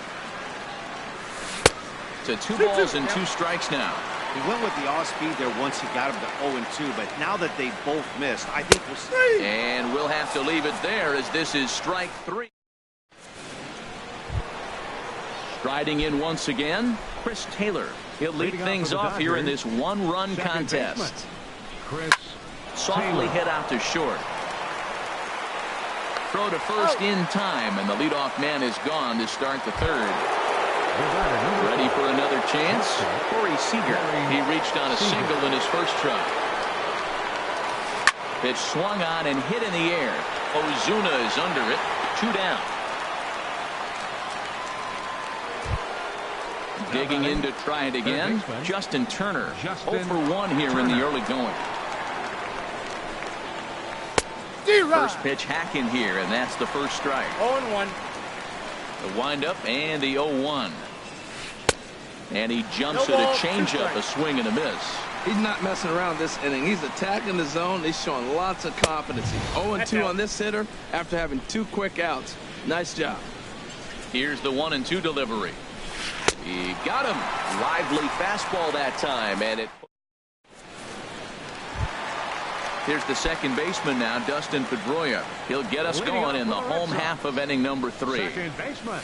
To 2 balls and 2 strikes now. He went with the off-speed there once he got him to 0-2, but now that they both missed, I think we'll see. And we'll have to leave it there as this is strike 3. Striding in once again, Chris Taylor. He'll lead things off here in this 1-run contest. Chris Softly hit out to short. Throw to first in time, and the leadoff man is gone to start the third. Ready for another chance? Corey Seager. He reached on a single in his first try. Pitch swung on and hit in the air. Ozuna is under it. 2 down. Digging in to try it again. Justin Turner. 0 for 1 here in the early going. First pitch hack in here, and that's the first strike. 0-1. The windup and the 0-1. And he jumps at a changeup, a swing and a miss. He's not messing around this inning. He's attacking the zone. He's showing lots of confidence. 0-2 on this hitter after having 2 quick outs. Nice job. Here's the 1-2 delivery. He got him. Lively fastball that time, and it. Here's the second baseman now, Dustin Pedroia. He'll get us going in the home half of inning number 3. Second baseman,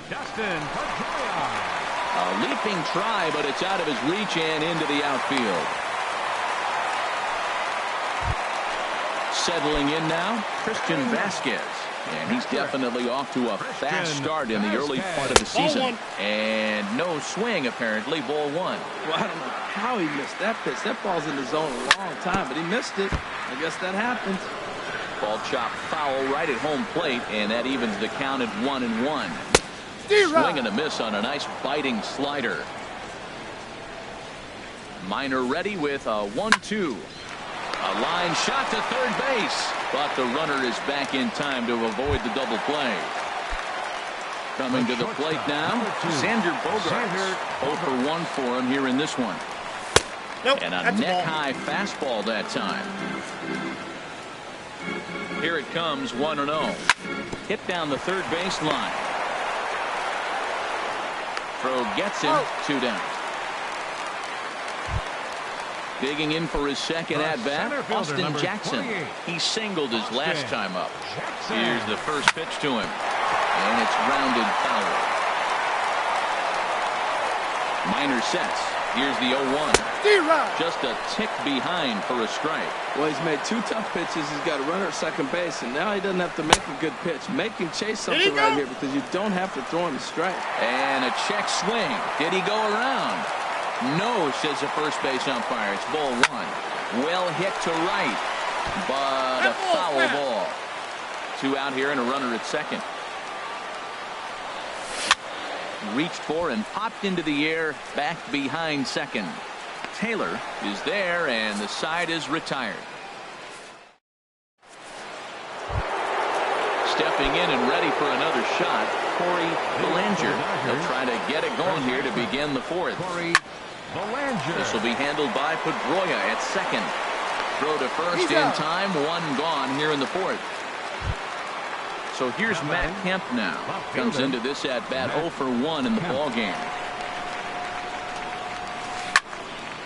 Dustin Pedroia. A leaping try, but it's out of his reach and into the outfield. Settling in now, Christian Vasquez. And he's definitely off to a fast start in the early part of the season. And no swing, apparently. Ball 1. Well, I don't know how he missed that pitch. That ball's in the zone a long time, but he missed it. I guess that happens. Ball chopped foul right at home plate, and that evens the count at 1-1. Swing and a miss on a nice biting slider. Minor ready with a 1-2. A line shot to third base, but the runner is back in time to avoid the double play. Coming to the plate now, Xander Bogaerts. 0 for 1 for him here in this one. And a neck-high fastball that time. Here it comes, 1-0. Hit down the third base line. Throw gets him, 2 down. Digging in for his second at-bat, Austin Jackson. He singled his last time up. Here's the first pitch to him. And it's grounded foul. Minor sets. Here's the 0-1. Just a tick behind for a strike. Well, he's made 2 tough pitches. He's got a runner at second base, and now he doesn't have to make a good pitch. Make him chase something right here because you don't have to throw him a strike. And a check swing. Did he go around? No, says the first base umpire. It's ball 1. Well hit to right, but a foul ball. 2 out here and a runner at second. Reached for and popped into the air back behind second. Taylor is there, and the side is retired. Stepping in and ready for another shot, Corey Belanger. He'll try to get it going here to begin the 4th. This will be handled by Pedroia at second. Throw to first in time, 1 gone here in the 4th. So here's Matt Kemp now. Comes into this at bat 0 for 1 in the ball game.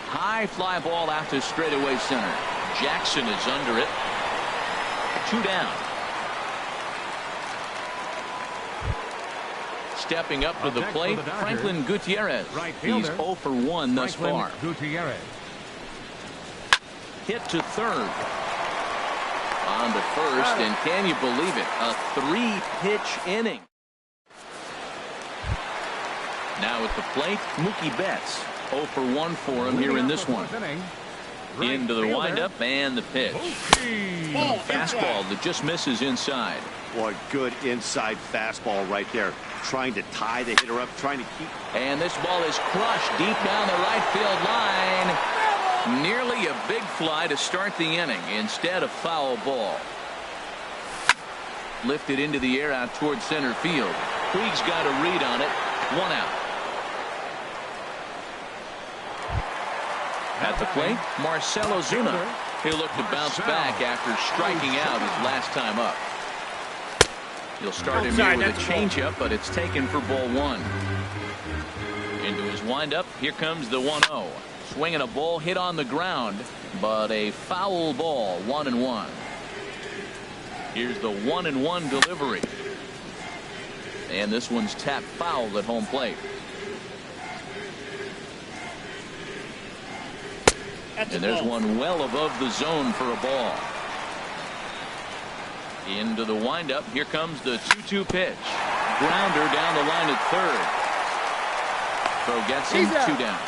High fly ball out to straightaway center. Jackson is under it. 2 down. Stepping up to the plate, Franklin Gutierrez. He's 0 for 1 thus far. Hit to third. On to first, and can you believe it? A 3-pitch inning. Now at the plate, Mookie Betts. 0 for 1 for him here in this one. Into the windup and the pitch. Fastball that just misses inside. Boy, good inside fastball right there. Trying to tie the hitter up, trying to keep. And this ball is crushed deep down the right field line. Nearly a big fly to start the inning. Instead, a foul ball. Lifted into the air out towards center field. Puig's got a read on it. 1 out. At the plate, Marcell Ozuna. He'll look to bounce back after striking out his last time up. He'll start him here with a changeup, but it's taken for ball 1. Into his windup, here comes the 1-0. Swinging a ball hit on the ground, but a foul ball. 1-1. Here's the 1-1 delivery. And this one's tapped foul at home plate. And there's one well above the zone for a ball. Into the windup. Here comes the 2-2 pitch. Grounder down the line at third. Throw gets him. 2 down.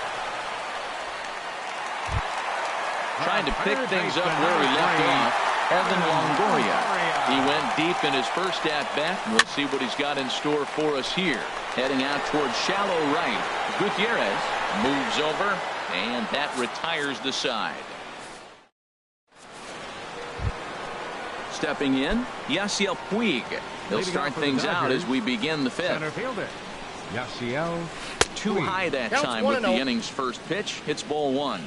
Trying to pick things up where he left off. Evan Longoria. He went deep in his first at-bat. We'll see what he's got in store for us here. Heading out towards shallow right. Gutierrez moves over, and that retires the side. Stepping in, Yasiel Puig. He'll start things out as we begin the 5th. Center fielder, Yasiel. Too high that time with the inning's first pitch. Hits ball 1.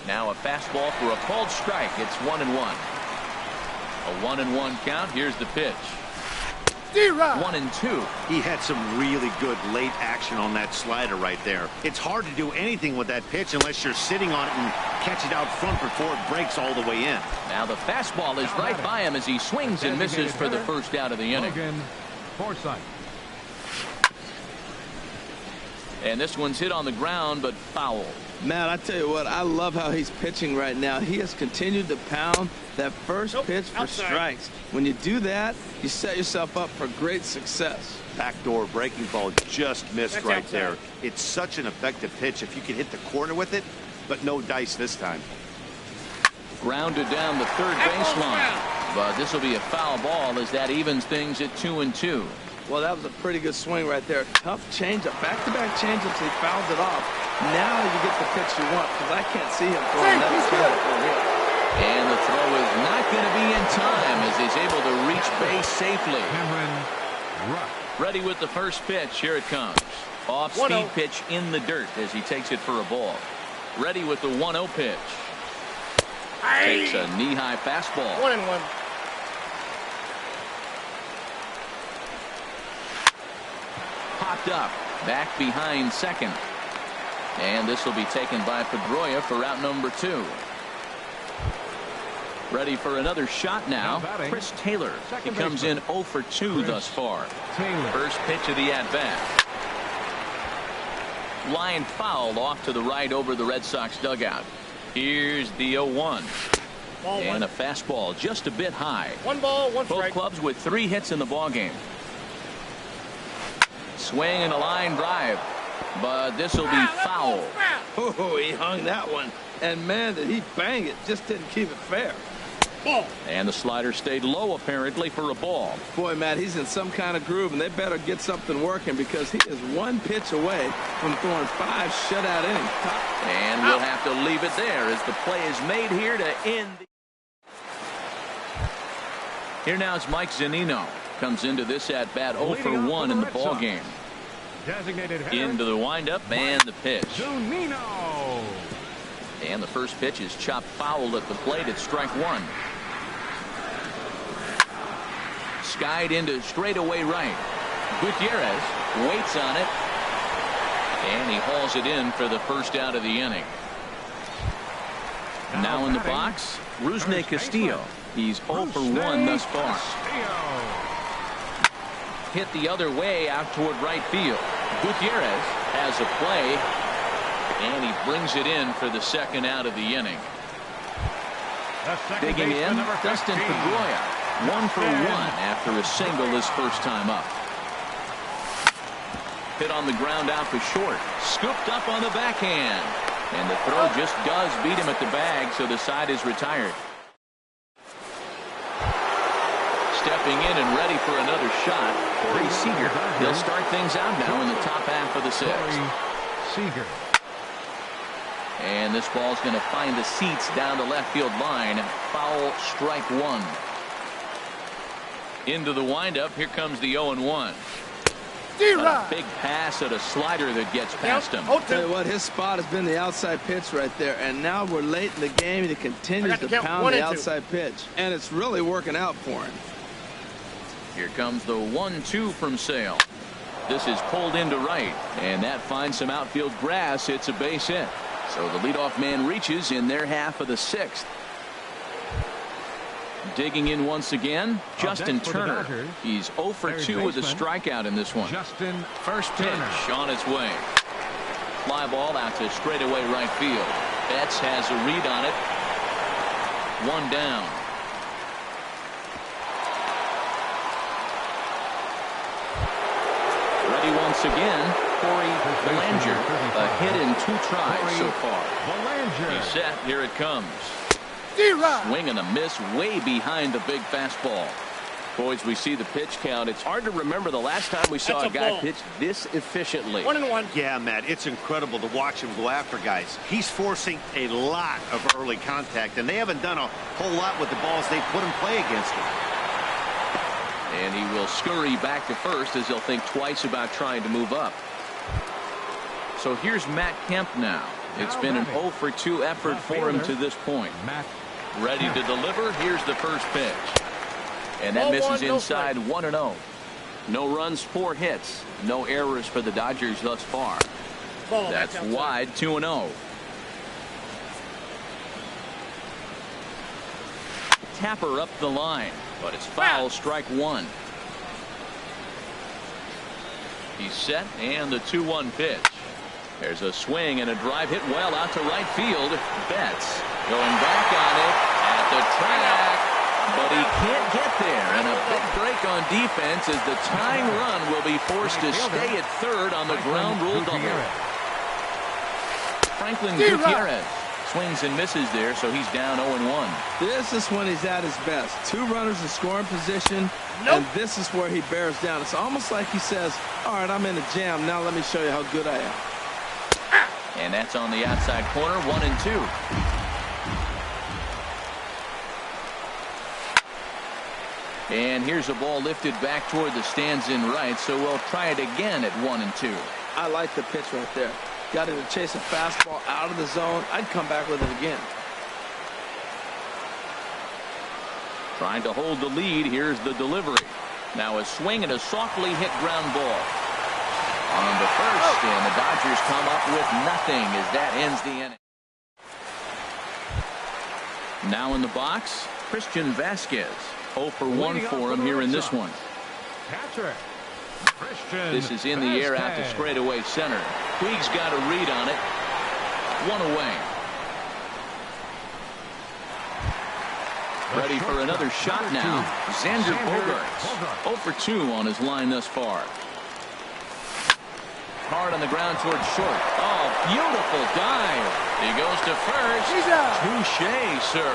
Now a fastball for a called strike. It's 1-1. A 1-1 count. Here's the pitch. 1-2. He had some really good late action on that slider right there. It's hard to do anything with that pitch unless you're sitting on it and catch it out front before it breaks all the way in. Now the fastball is right by him as he swings and misses for the first out of the inning. And this one's hit on the ground, but foul. Matt, I tell you what, I love how he's pitching right now. He has continued to pound that first pitch for strikes. When you do that, you set yourself up for great success. Backdoor breaking ball just missed right there. It's such an effective pitch if you can hit the corner with it, but no dice this time. Grounded down the third baseline. But this will be a foul ball as that evens things at 2-2. Well, that was a pretty good swing right there. Tough changeup. Back-to-back changeups. He fouls it off. Now you get the pitch you want because I can't see him throwing that straight for him. And the throw is not going to be in time as he's able to reach base safely. Ready with the first pitch. Here it comes. Off-speed pitch in the dirt as he takes it for a ball. Ready with the 1-0 pitch. Takes a knee-high fastball. 1-1. Popped up. Back behind second. And this will be taken by Pedroia for out number 2. Ready for another shot now. Chris Taylor. He comes in 0 for 2 thus far. First pitch of the at-bat. Line foul off to the right over the Red Sox dugout. Here's the 0-1. And a fastball just a bit high. 1 ball, 1 strike. Both clubs with 3 hits in the ballgame. Swing and a line drive. But this will be foul. Oh, he hung that one. And, man, did he bang it. Just didn't keep it fair. Ball. And the slider stayed low, apparently, for a ball. Boy, Matt, he's in some kind of groove, and they better get something working because he is 1 pitch away from throwing 5 shutout innings. And we'll have to leave it there as the play is made here to end. Here now is Mike Zunino. Comes into this at bat 0 for 1 in the ball game. Designated hitter. Into the windup and the pitch. Zunino. And the first pitch is chopped foul at the plate at strike 1. Skied into straightaway right. Gutierrez waits on it. And he hauls it in for the first out of the inning. Now in the box, Rusney Castillo. He's 0 for 1 thus far. Hit the other way out toward right field. Gutierrez has a play. And he brings it in for the second out of the inning. Digging in, Dustin Pedroia. 1 for 1 after a single his first time up. Hit on the ground out to short. Scooped up on the backhand. And the throw just does beat him at the bag, so the side is retired. Stepping in and ready for another shot, Corey Seager. He'll start things out now in the top half of the 6th. Seager. And this ball's going to find the seats down the left field line. Foul, strike 1. Into the windup. Here comes the 0-1. A big pass at a slider that gets past him. I'll tell you what, his spot has been the outside pitch right there. And now we're late in the game, and he continues to pound the outside pitch. And it's really working out for him. Here comes the 1-2 from Sale. This is pulled into right. And that finds some outfield grass. It's a base hit. So the leadoff man reaches in their half of the 6th. Digging in once again, Justin Turner. He's 0 for 2 with a strikeout in this one. First pitch on its way. Fly ball out to straightaway right field. Betts has a read on it. 1 down. Ready once again. Corey Belanger, a hit in 2 tries so far. He's set. Here it comes. Swing and a miss way behind the big fastball. Boys, we see the pitch count. It's hard to remember the last time we saw a guy pitch this efficiently. 1-1. Yeah, Matt, it's incredible to watch him go after guys. He's forcing a lot of early contact, and they haven't done a whole lot with the balls they put in play against him. And he will scurry back to first as he'll think twice about trying to move up. So here's Matt Kemp now. It's been an 0 for 2 effort for him to this point. Ready to deliver. Here's the first pitch. And that misses inside 1-0. No runs, 4 hits. No errors for the Dodgers thus far. That's wide, 2-0. Tapper up the line, but it's foul, strike 1. He's set, and the 2-1 pitch. There's a swing and a drive hit well out to right field. Betts going back on it at the track, but he can't get there. And a big break on defense as the tying run will be forced to stay at third on the ground rule double. Franklin Gutierrez swings and misses there, so he's down 0-1. This is when he's at his best. 2 runners in scoring position, and this is where he bears down. It's almost like he says, all right, I'm in a jam. Now let me show you how good I am. And that's on the outside corner, 1-2. And here's a ball lifted back toward the stands in right, so we'll try it again at 1-2. I like the pitch right there. Got him to chase a fastball out of the zone. I'd come back with it again. Trying to hold the lead. Here's the delivery. Now a swing and a softly hit ground ball. On to first, and the Dodgers come up with nothing as that ends the inning. Now in the box, Christian Vasquez. 0 for 1 for him here in this one. Catcher. This is in the air out to straightaway center. Puig's got a read on it. One away. Ready for another shot now. Xander Bogaerts 0 for 2 on his line thus far. Hard on the ground towards short. Oh, beautiful dive. He goes to first. Touché, sir.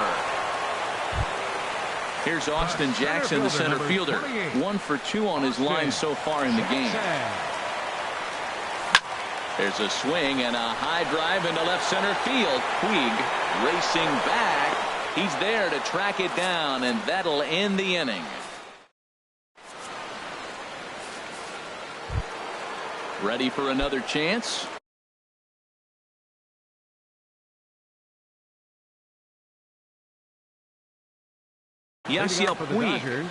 Here's Austin Jackson, the center fielder. 1 for 2 on his line so far in the game. There's a swing and a high drive into left center field. Puig racing back. He's there to track it down, and that'll end the inning. Ready for another chance? Yasiel Puig.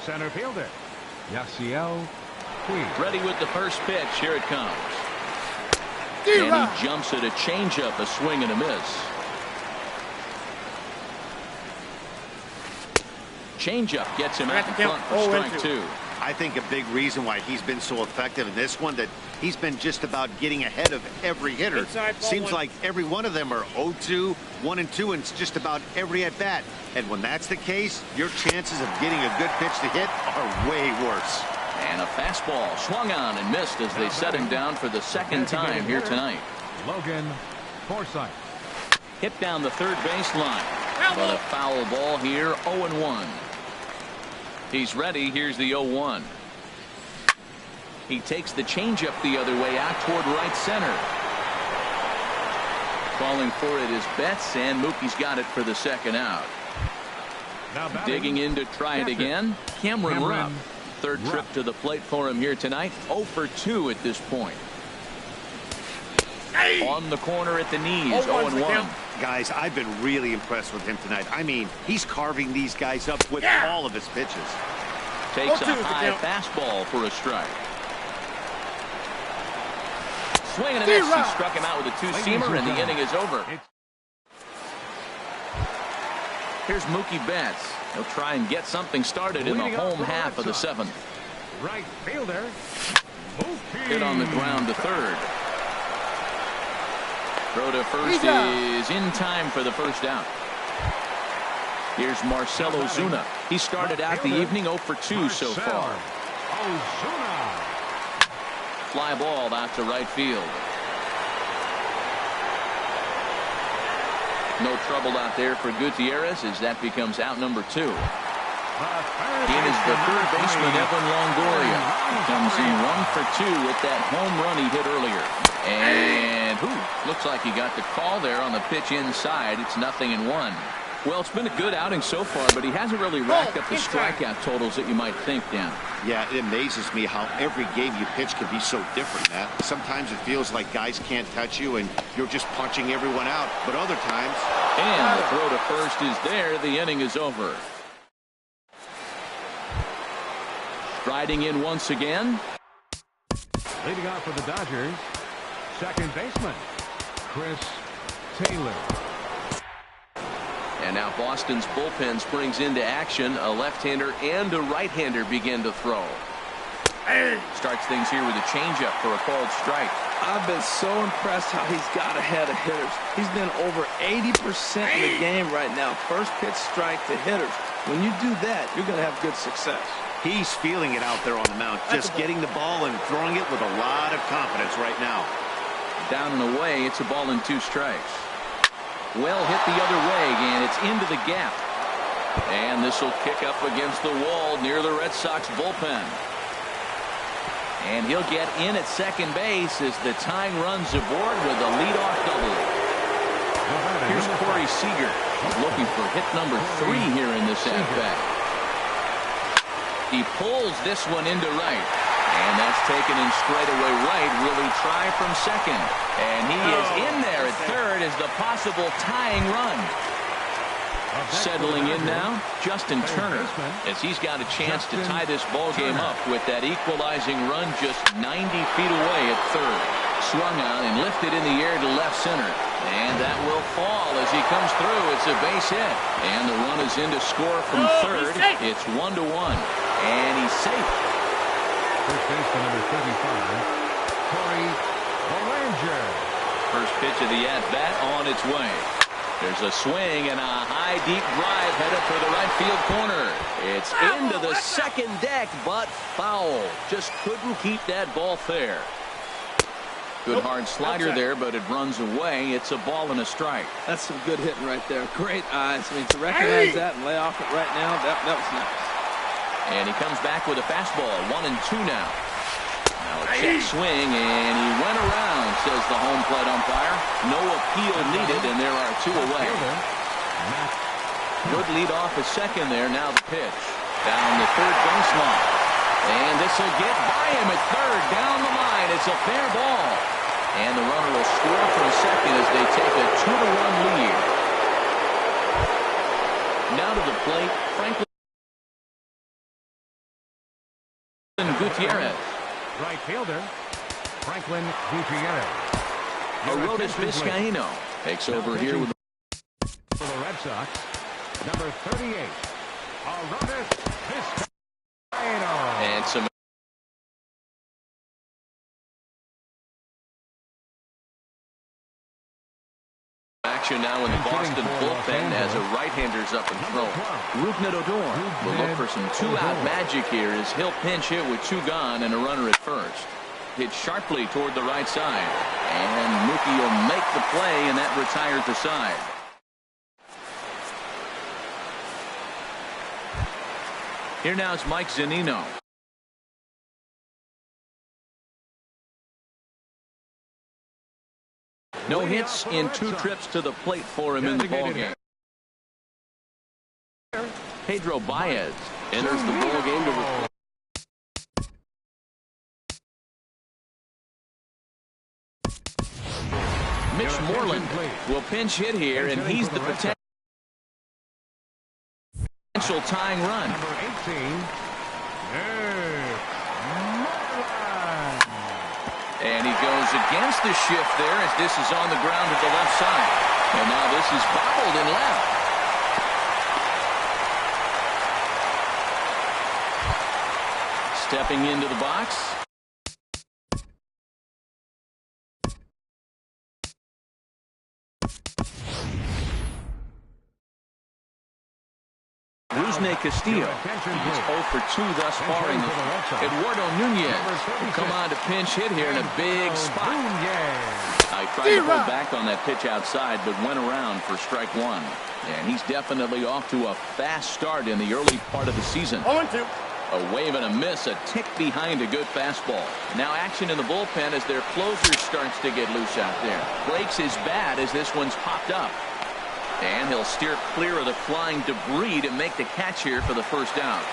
Center fielder. Yasiel Puig. Ready with the first pitch. Here it comes. And he jumps at a changeup, a swing and a miss. Changeup gets him out in front for strike 2. I think a big reason why he's been so effective in this one, that he's been just about getting ahead of every hitter. Seems like every one of them are 0-2, 1-2, and it's just about every at bat. And when that's the case, your chances of getting a good pitch to hit are way worse. And a fastball swung on and missed as they set him down for the second time here tonight. Logan Forsythe. Hit down the third baseline. But a foul ball here, 0-1. He's ready. Here's the 0-1. He takes the changeup the other way out toward right center. Calling for it is Betts, and Mookie's got it for the second out. Digging in to try it again, Cameron Rupp. Third trip to the plate for him here tonight. 0 for 2 at this point. On the corner at the knees, 0-1. Guys, I've been really impressed with him tonight. I mean, he's carving these guys up with all of his pitches. Takes a high fastball for a strike. Swing and a miss. He struck him out with a two-seamer, and the inning is over. Here's Mookie Betts. He'll try and get something started in the home half of the seventh. Right fielder. Hit on the ground to third. Throw to first is in time for the first out. Here's Marcell Ozuna. He started out the evening 0 for 2 so far. Fly ball out to right field. No trouble out there for Gutierrez as that becomes out number 2. In is the third baseman, Evan Longoria. Comes in 1 for 2 with that home run he hit earlier. And looks like he got the call there on the pitch inside. It's 0-1. Well, it's been a good outing so far, but he hasn't really racked up the strikeout totals that you might think, Dan. Yeah, it amazes me how every game you pitch can be so different, Matt. Sometimes it feels like guys can't touch you and you're just punching everyone out. But other times... And the throw to first is there. The inning is over. Striding in once again. Leading off for the Dodgers, second baseman, Chris Taylor. And now Boston's bullpen springs into action. A left-hander and a right-hander begin to throw. Starts things here with a changeup for a called strike. I've been so impressed how he's got ahead of hitters. He's been over 80% in the game right now. First pitch strike to hitters. When you do that, you're going to have good success. He's feeling it out there on the mound, just getting the ball and throwing it with a lot of confidence right now. Down and away, it's a ball and 2 strikes. Well hit the other way, and it's into the gap. And this will kick up against the wall near the Red Sox bullpen. And he'll get in at second base as the tying runs aboard with a leadoff double. Here's Corey Seager. He's looking for hit number 3 here in this at-bat. He pulls this one into right. And that's taken in straightaway right. Will he try from second? And he is in there at third as the possible tying run. Settling in now, Justin Turner, as he's got a chance to tie this ball game up with that equalizing run just 90 feet away at third. Swung on and lifted in the air to left center. And that will fall as he comes through. It's a base hit. And the run is in to score from third. It's 1-1. And he's safe. First baseman number 35, Corey Belanger. First pitch of the at-bat on its way. There's a swing and a high, deep drive headed for the right field corner. It's into the second deck, but foul. Just couldn't keep that ball fair. Good hard slider there, but it runs away. It's a ball and a strike. That's some good hitting right there. Great eyes. I mean, to recognize that and lay off it right now, that was nice. And he comes back with a fastball. 1-2 now. Now a check swing, and he went around, says the home plate umpire. No appeal needed, and there are two away. Good lead off a second there. Now the pitch. Down the third baseline. And this will get by him at third. Down the line. It's a fair ball. And the runner will score from second as they take a 2-1 lead. Now to the plate, Franklin Gutierrez. Right fielder, Franklin Gutierrez. Aroldis Vizcaíno takes over here with for the Red Sox, number 38, Aroldis Vizcaíno. and some action now in the Boston bullpen as a right-hander's up and throw. Rougned Odor will look for some two-out magic here as he'll pinch hit with two gone and a runner at first. Hit sharply toward the right side, and Mookie will make the play, and that retires the side. Here now is Mike Zunino. No hits in 2 trips to the plate for him in the ballgame. Pedro Baez enters the ballgame to replace Mitch Moreland will pinch hit here, and he's the potential tying run. Number 18, And he goes against the shift there as this is on the ground to the left side. And now this is bobbled in left. Stepping into the box. Rusney Castillo. He's 0 for 2 thus far in the Eduardo Nunez will come on to pinch hit here in a big spot. I tried to hold back on that pitch outside, but went around for strike one. And he's definitely off to a fast start in the early part of the season. 0-2. A wave and a miss, a tick behind a good fastball. Now action in the bullpen as their closer starts to get loose out there. Breaks his bat as this one's popped up. And he'll steer clear of the flying debris to make the catch here for the first out.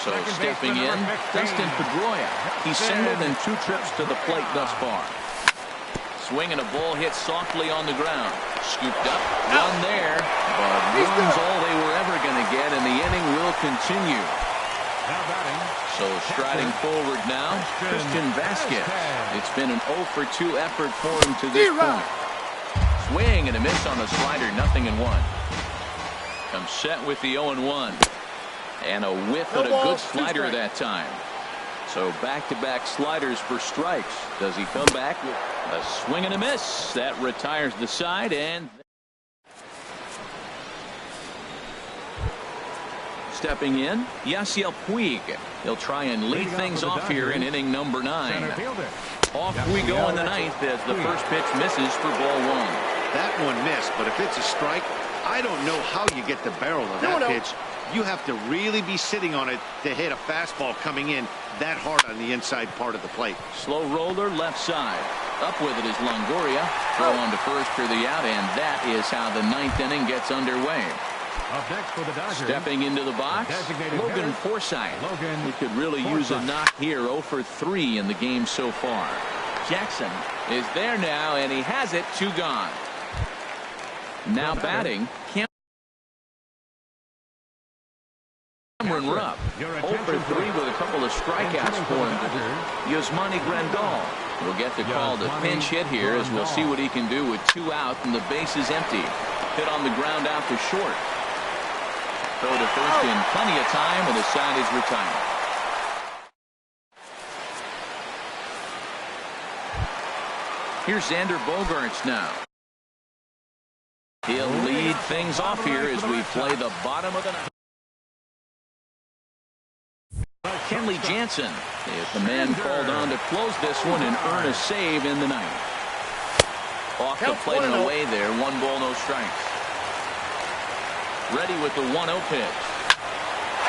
So stepping in, Dustin Pedroia. He's singled in 2 trips to the plate thus far. Swinging a ball hit softly on the ground. Scooped up, run there, but runs all they were ever going to get, and the inning will continue. So striding forward now, Christian Vasquez. It's been an 0 for 2 effort for him to this point. Swing and a miss on the slider, 0-1. Comes set with the 0-1. And a whiff at a good slider that time. So back-to-back sliders for strikes. Does he come back with a swing and a miss? That retires the side, and stepping in, Yasiel Puig. He'll try and lead things off here in inning number 9. Off we go in the 9th as the first pitch misses for ball 1. That one missed, but if it's a strike, I don't know how you get the barrel of that pitch. You have to really be sitting on it to hit a fastball coming in that hard on the inside part of the plate. Slow roller left side. Up with it is Longoria. Throw on to first for the out, and that is how the 9th inning gets underway. Up next for the Dodgers, stepping into the box, Logan Forsythe. He could really use a knock here. 0 for 3 in the game so far. Jackson is there now, and he has it. 2 gone. Now batting, Cameron Rupp. 0 for 3 with a couple of strikeouts for him. Yasmani Grandal will get the call to pinch hit here, as we'll see what he can do with 2 out and the base is empty. Hit on the ground out to short. Throw to first in plenty of time, and the side is retired. Here's Xander Bogaerts now. He'll lead things off here as we play the bottom of the ninth. Kenley Jansen is the man called on to close this one and earn a save in the ninth. Off the plate and away there. 1 ball, no strikes. Ready with the 1-0 pitch.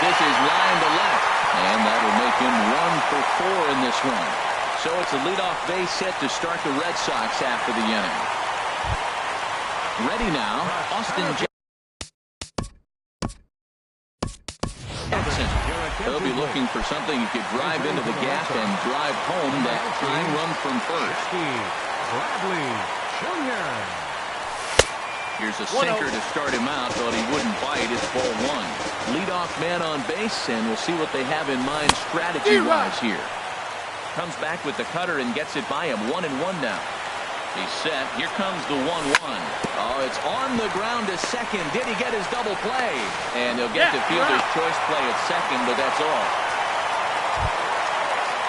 This is line to left, and that'll make him 1 for 4 in this one. So it's a leadoff base hit to start the Red Sox after the inning. Ready now, Austin Jackson. They'll be looking for something he could drive into the gap and drive home that tying run from first. Bradley Jr. Here's a sinker to start him out, but he wouldn't bite. It's ball 1. Leadoff man on base, and we'll see what they have in mind strategy-wise here. Comes back with the cutter and gets it by him. 1-1 now. He's set. Here comes the 1-1. Oh, it's on the ground to second. Did he get his double play? And he'll get the fielder's choice play at second, but that's all.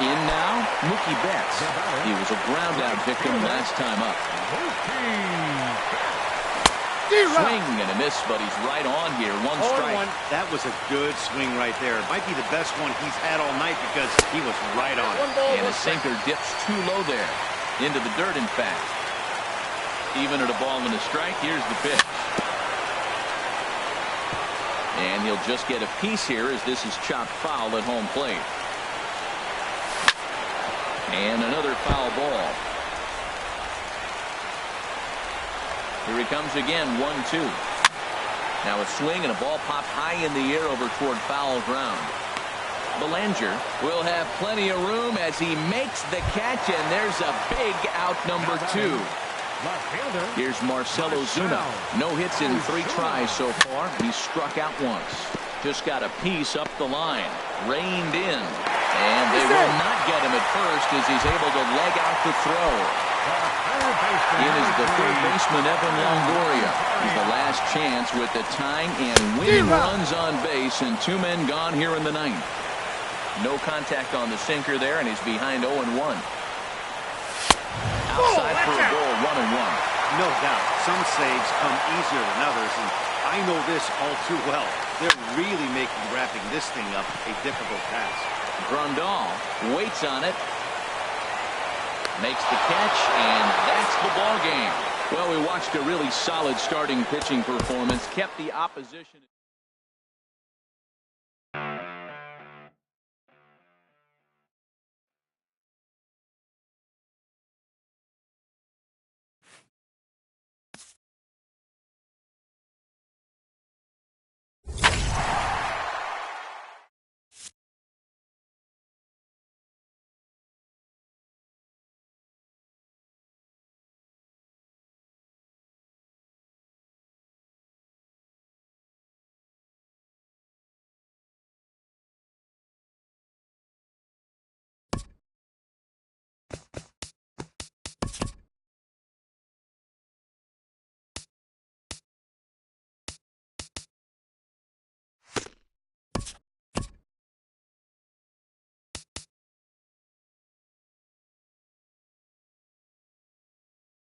In now, Mookie Betts. He was a ground-out victim last time up. Swing and a miss, but he's right on here. 1 strike. That was a good swing right there. Might be the best one he's had all night because he was right on it. And a sinker dips too low there. Into the dirt, in fact. Even at a ball and a strike, here's the pitch. And he'll just get a piece here as this is chopped foul at home plate. And another foul ball. Here he comes again, 1-2. Now a swing and a ball popped high in the air over toward foul ground. Belanger will have plenty of room as he makes the catch, and there's a big out, number 2. Here's Marcell Ozuna. No hits in 3 tries so far. He's struck out once. Just got a piece up the line. Reined in. And they will not get him at first as he's able to leg out the throw. In is the third baseman, Evan Longoria. He's the last chance with the tying and winning runs on base, and 2 men gone here in the ninth. No contact on the sinker there, and he's behind 0-1. Outside for a ball, 1-1. No doubt. Some saves come easier than others, and I know this all too well. They're really making wrapping this thing up a difficult task. Grandal waits on it. Makes the catch, and that's the ball game. Well, we watched a really solid starting pitching performance. Kept the opposition.